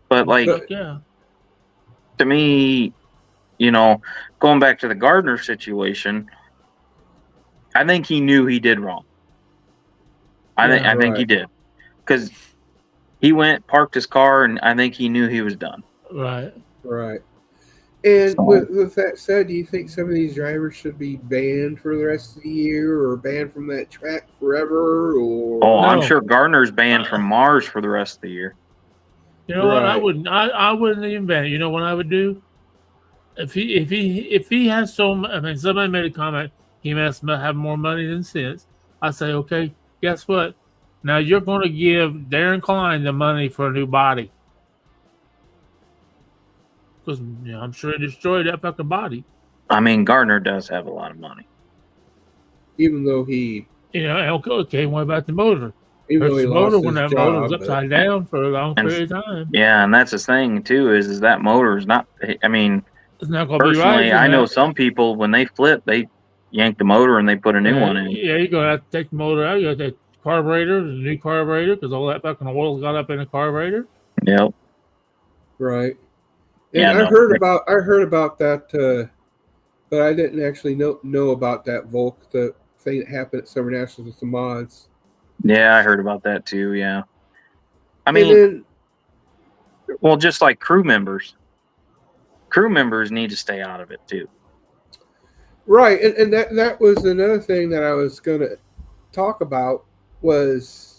But like, to me, you know, going back to the Gardner situation, I think he knew he did wrong. I think he did, because he went, parked his car, and I think he knew he was done. Right. And with that said, do you think some of these drivers should be banned for the rest of the year or banned from that track forever? Or no. I'm sure Gardner's banned from Mars for the rest of the year. You know what? I wouldn't even ban it. You know what I would do? If he has somebody made a comment, he must have more money than sense. I say, okay, guess what? Now you're going to give Darren Klein the money for a new body. Because I'm sure he destroyed that fucking body. I mean, Gardner does have a lot of money. Even though he... okay, what about the motor? Even though he lost when that motor was upside down for a long period of time. Yeah, and that's the thing, too, is that motor is not... I mean, it's not gonna personally, be right, I know some people, when they flip, they yank the motor and they put a new one in. Yeah, you're going to have to take the motor out. You got that carburetor, the new carburetor, because all that fucking oil got up in the carburetor. Yep. Right. And I heard about that, but I didn't actually know about that Volk, the thing that happened at Summer Nationals with the mods. Yeah, I heard about that too. Yeah, I mean, well, just like crew members need to stay out of it too. Right, and that was another thing that I was going to talk about. Was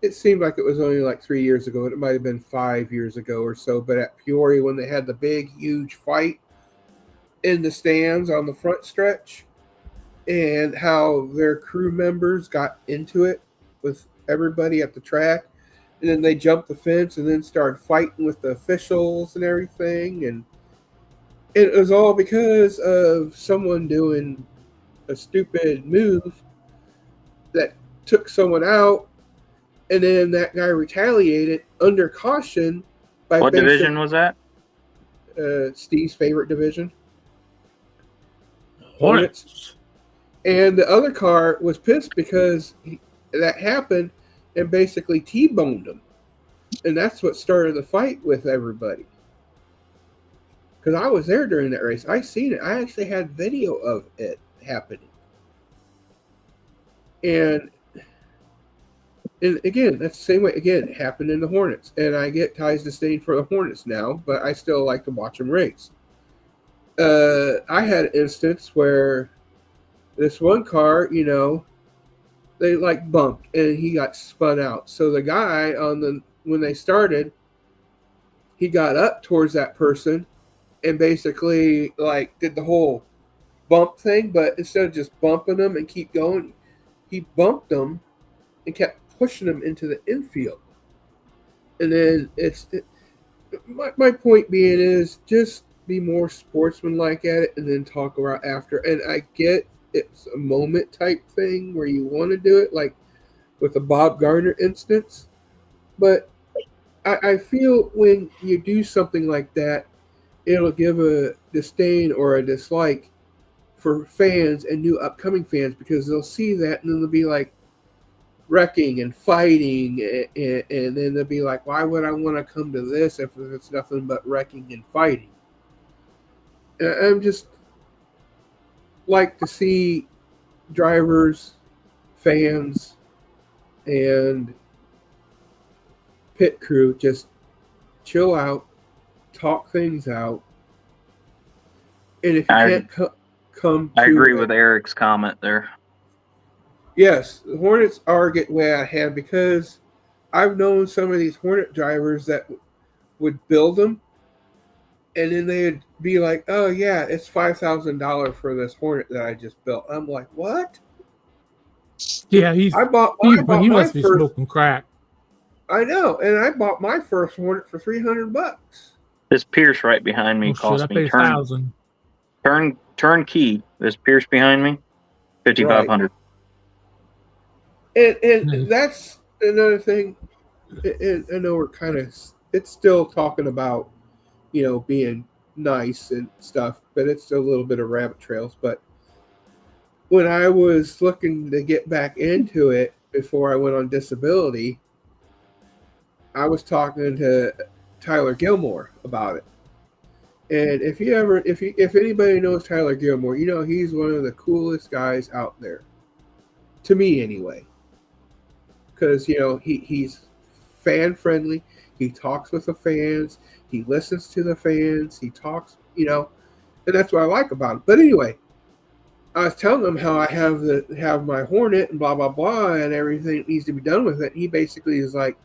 it seemed like it was only like 3 years ago. It might have been 5 years ago or so. But at Peoria, when they had the big, huge fight in the stands on the front stretch, and how their crew members got into it with everybody at the track, and then they jumped the fence and then started fighting with the officials and everything, and it was all because of someone doing a stupid move that took someone out. And then that guy retaliated under caution. What division was that? Steve's favorite division. Hornets. And the other car was pissed because that happened and basically T-boned him. And that's what started the fight with everybody. Because I was there during that race. I seen it. I actually had video of it happening. And again, that's the same way. Again, it happened in the Hornets. And I get Ty's disdain for the Hornets now, but I still like to watch them race. I had an instance where this one car, they they like bumped and he got spun out. So the guy when they started, he got up towards that person and basically like did the whole bump thing, but instead of just bumping them and keep going, he bumped them and kept pushing them into the infield. And then my point being is just be more sportsmanlike at it and then talk about after. And I get it's a moment type thing where you want to do it, like with the Bob Gardner instance. But I feel when you do something like that, it'll give a disdain or a dislike for fans and new upcoming fans because they'll see that and then they'll be like wrecking and fighting and then they'll be like, why would I want to come to this if it's nothing but wrecking and fighting? And I'm just like to see drivers, fans, and pit crew just chill out, talk things out, and if you can't come to... I agree with Eric's comment there. Yes, the Hornets are getting way out of hand because I've known some of these Hornet drivers that would build them, and then they'd be like, oh, yeah, it's $5,000 for this Hornet that I just built. I'm like, what? Yeah, he must be smoking crack. I know, and I bought my first Hornet for $300. This Pierce right behind me cost me turnkey. This Pierce behind me, $5,500. And that's another thing. And I know we're kind of it's still talking about being nice and stuff, but it's a little bit of rabbit trails. But when I was looking to get back into it before I went on disability, I was talking to Tyler Gilmore about it. And if anybody knows Tyler Gilmore, he's one of the coolest guys out there. To me, anyway. Because, he's fan friendly. He talks with the fans. He listens to the fans. He talks, and that's what I like about him. But anyway, I was telling him how I have my Hornet and blah, blah, blah, and everything that needs to be done with it. He basically is like,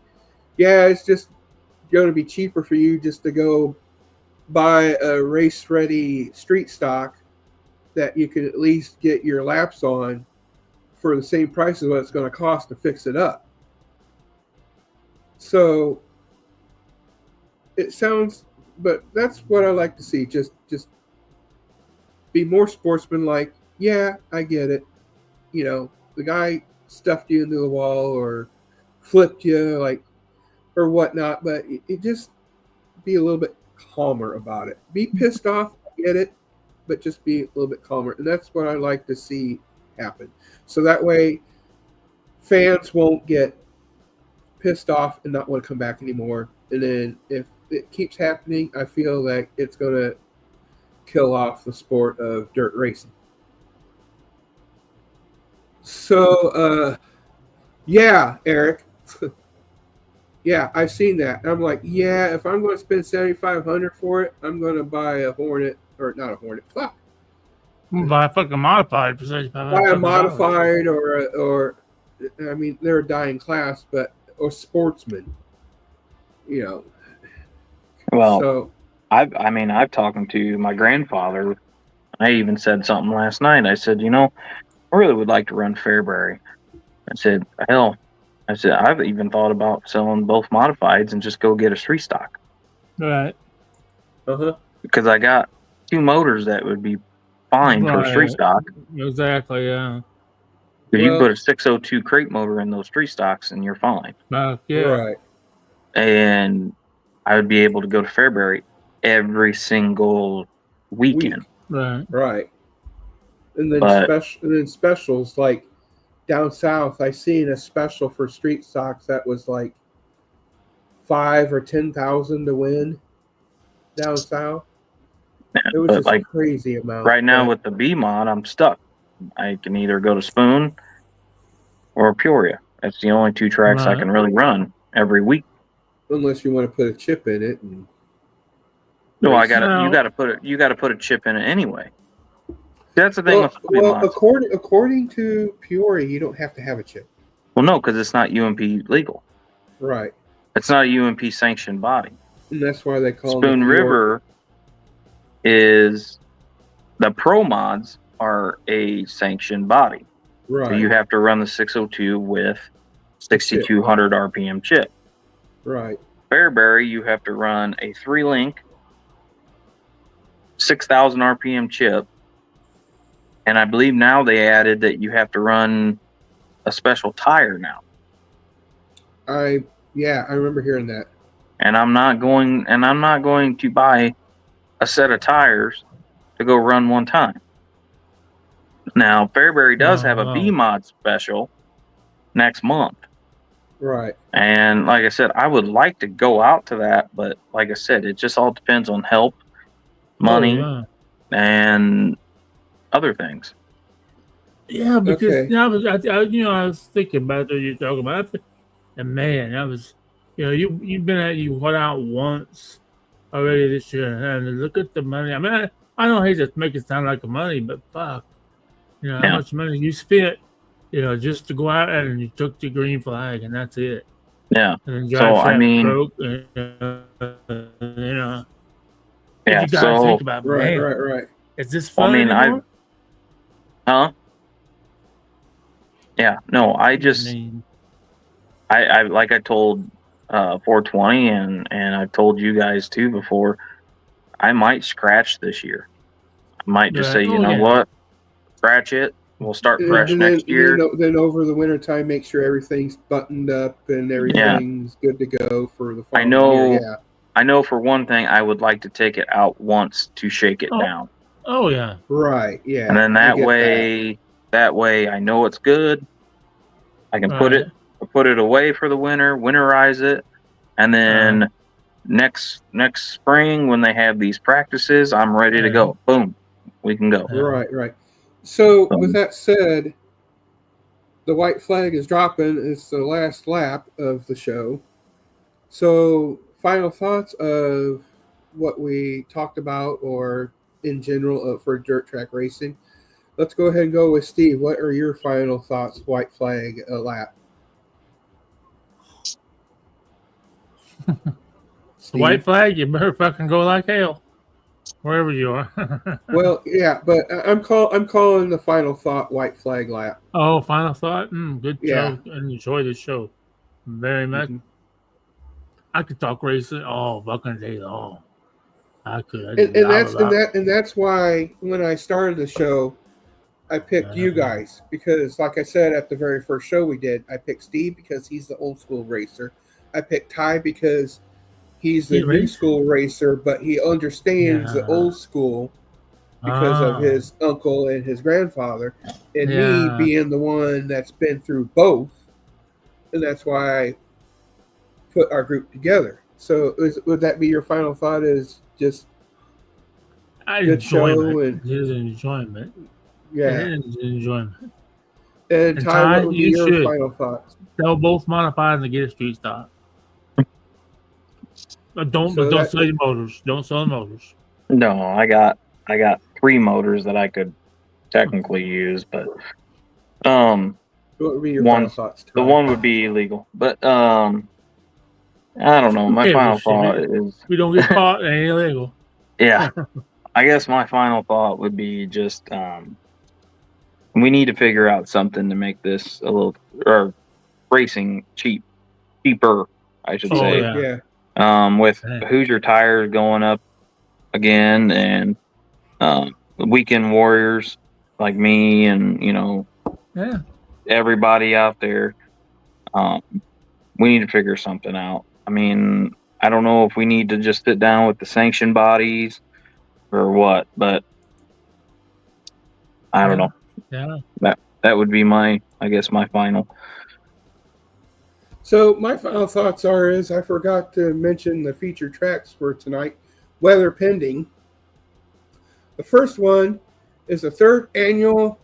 yeah, it's just going to be cheaper for you just to go buy a race-ready street stock that you can at least get your laps on for the same price as what it's going to cost to fix it up. So it sounds, but that's what I like to see. Just be more sportsmanlike. Yeah, I get it. The guy stuffed you into the wall or flipped you, or whatnot, but it just be a little bit calmer about it. Be pissed off, I get it, but just be a little bit calmer. And that's what I like to see happen. So that way fans won't get pissed off and not want to come back anymore. And then if it keeps happening, I feel like it's going to kill off the sport of dirt racing. So, yeah, Eric. Yeah, I've seen that. I'm like, yeah, if I'm going to spend $7,500 for it, I'm going to buy a Hornet, or not a Hornet. Fuck. Buy a fucking modified for $7,500. Buy a modified or I mean, they're a dying class, or sportsman. Well, so I've talked to my grandfather. I even said something last night. I said, I really would like to run Fairbury. I said, hell. I said, I've even thought about selling both modifieds and just go get a street stock. Right. Uh-huh. Because I got 2 motors that would be fine for a street stock. Exactly, yeah. You can put a 602 crate motor in those street stocks and you're fine. Yeah. Right. And I would be able to go to Fairbury every single weekend. Right. And then specials like down south, I seen a special for street stocks that was like 5,000 or 10,000 to win down south. It was just a crazy amount. Right now with the B mod, I'm stuck. I can either go to Spoon or Peoria. That's the only 2 tracks I can really run every week. Unless you want to put a chip in it. No, you gotta put a chip in it anyway. That's the thing with flight mods. According to Peoria, you don't have to have a chip. Well, no, because it's not UMP legal. Right. It's not a UMP sanctioned body. And that's why they call Spoon River is the pro mods are a sanctioned body. Right. So you have to run the 602 with 6,200 RPM chip. Right. Fairbury, you have to run a 3-link, 6,000 RPM chip. And I believe now they added that you have to run a special tire now. I remember hearing that. And I'm not going to buy a set of tires to go run one time. Now, Fairbury does have a B mod special next month. Right. And like I said, I would like to go out to that, but like I said, it just all depends on help, money, and other things. Yeah, because I was thinking about what you're talking about, and man, I was, you've been you went out once already this year, and look at the money. I mean, I don't hate to make it sound like money, but fuck, how much money you spent, just to go out and you took the green flag, and that's it. Yeah. And so I mean, broke, if you gotta think about, right. Is this fun anymore? Yeah, no, I like I told 420 and I've told you guys too before, I might scratch this year. I might just say, you know what, scratch it. We'll start fresh next year. Then over the winter time, make sure everything's buttoned up and everything's good to go for the following year. Yeah. I know for one thing, I would like to take it out once to shake it down. Oh yeah. Right. Yeah. And then that way I know it's good. I can put it away for the winter, winterize it, and then next spring when they have these practices, I'm ready to go. Boom, we can go. Right. So with that said, the white flag is dropping. It's the last lap of the show. So final thoughts of what we talked about, or in general for dirt track racing. Let's go ahead and go with Steve. What are your final thoughts, white flag lap? White flag, you better fucking go like hell, wherever you are. Well, yeah, but I'm calling the final thought white flag lap. Oh, final thought. Good show. Enjoy the show very much. Mm-hmm. I could talk racing all fucking day long. I could. And that's why when I started the show, I picked you guys because, like I said at the very first show we did, I picked Steve because he's the old school racer. I picked Ty because he's the new school racer, but he understands the old school because of his uncle and his grandfather, and me being the one that's been through both, and that's why I put our group together. So would that be your final thought? Is just good show and his enjoyment. Yeah, his enjoyment. And Ty, what would be your final thoughts? Sell both modifieds and get a street stock. Don't sell your motors. Don't sell the motors. No, I got 3 motors that I could technically use, but what would be your final thoughts? The one would be illegal, but I don't know. My final thought is we don't get caught. It ain't illegal. Yeah, I guess my final thought would be just we need to figure out something to make this a little racing cheaper. I should say. Yeah. With Hoosier tires going up again, and weekend warriors like me, and everybody out there, we need to figure something out. I mean, I don't know if we need to just sit down with the sanction bodies or what, but I don't know. Yeah. That would be my final. So my final thoughts is I forgot to mention the featured tracks for tonight, weather pending. The first one is the 3rd annual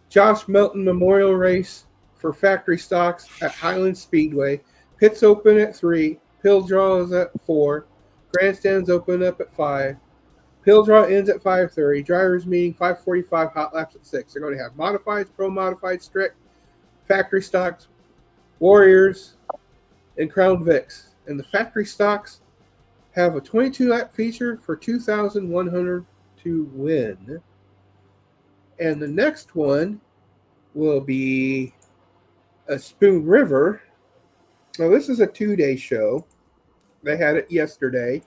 Josh Melton Memorial Race for factory stocks at Highland Speedway. Pits open at 3, pill draws at 4, grandstands open up at 5. Pill draw ends at 5:30. Drivers meeting 5:45. Hot laps at 6. They're going to have modifieds, pro modified, strict, factory stocks, Warriors, and Crown Vics. And the factory stocks have a 22-lap feature for 2,100 to win. And the next one will be a Spoon River. Now, this is a 2-day show. They had it yesterday.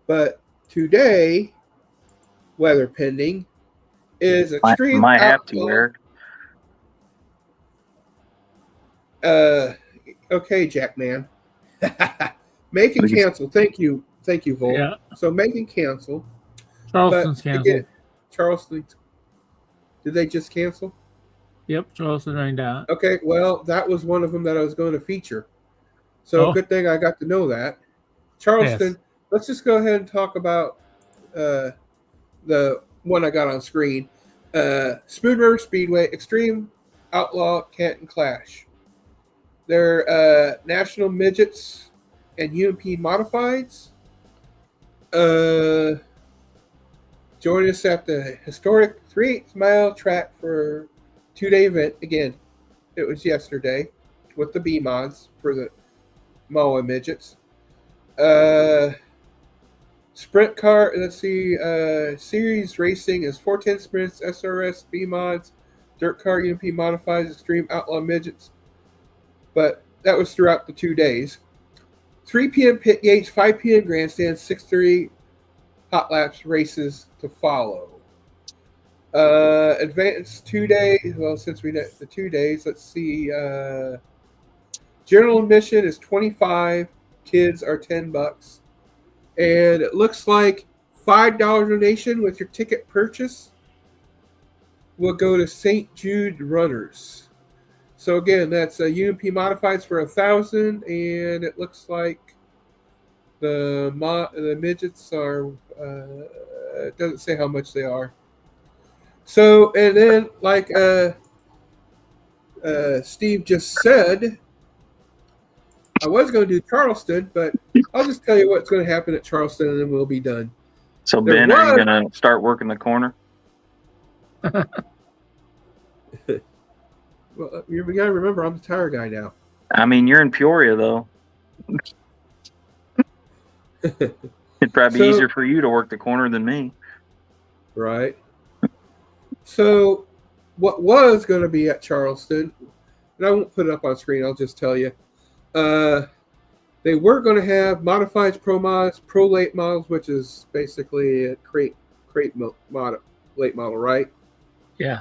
But today, weather pending, is extreme. Might have to, Eric. Okay, Jackman. Make and cancel. Thank you, Volt. Yeah. So make and cancel. Charleston's canceled. Charleston. Did they just cancel? Yep, Charleston rained out. Okay, well, that was one of them that I was going to feature. So good thing I got to know that. Charleston, yes. Let's just go ahead and talk about the one I got on screen. Spoon River Speedway, Extreme Outlaw Canton Clash. They're National Midgets and UMP Modifieds. Join us at the historic 3/8-mile track for 2-day event. Again, it was yesterday with the B mods for the MAWA midgets. Sprint car, let's see, series racing is 410 sprints, SRS, B mods, dirt car, UMP modifieds, extreme outlaw midgets. But that was throughout the 2 days. 3 p.m. pit gates, 5 p.m. grandstands, 6:30 hot laps races to follow. Advanced 2 days. Well, since we did the 2 days, let's see. General admission is $25. Kids are $10. And it looks like $5 donation with your ticket purchase will go to St. Jude Runners. So again, that's UMP modifieds for $1,000, and it looks like the midgets are. It doesn't say how much they are. So, and then like Steve just said, I was going to do Charleston, but I'll just tell you what's going to happen at Charleston, and then we'll be done. So, Ben, are you going to start working the corner? Well, you got to remember, I'm the tire guy now. I mean, you're in Peoria, though. It'd probably be easier for you to work the corner than me. Right. So, what was going to be at Charleston, and I won't put it up on screen, I'll just tell you. They were going to have modifieds, pro mods, pro late models, which is basically a crate late model, right? Yeah.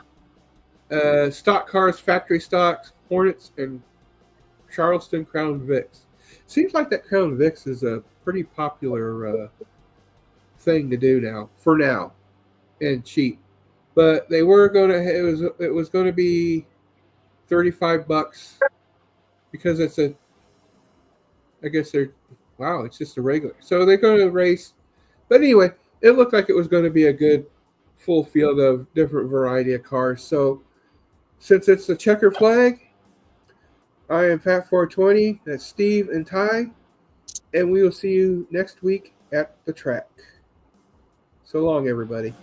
Stock cars, factory stocks, Hornets, and Charleston Crown Vics. Seems like that Crown Vics is a pretty popular thing to do now, for now, and cheap. But they were going to. It was going to be $35 because it's a. I guess they're. Wow, it's just a regular. So they're going to race. But anyway, it looked like it was going to be a good full field of different variety of cars. So since it's a checker flag, I am Phat420. That's Steve and Ty. And we will see you next week at the track. So long, everybody.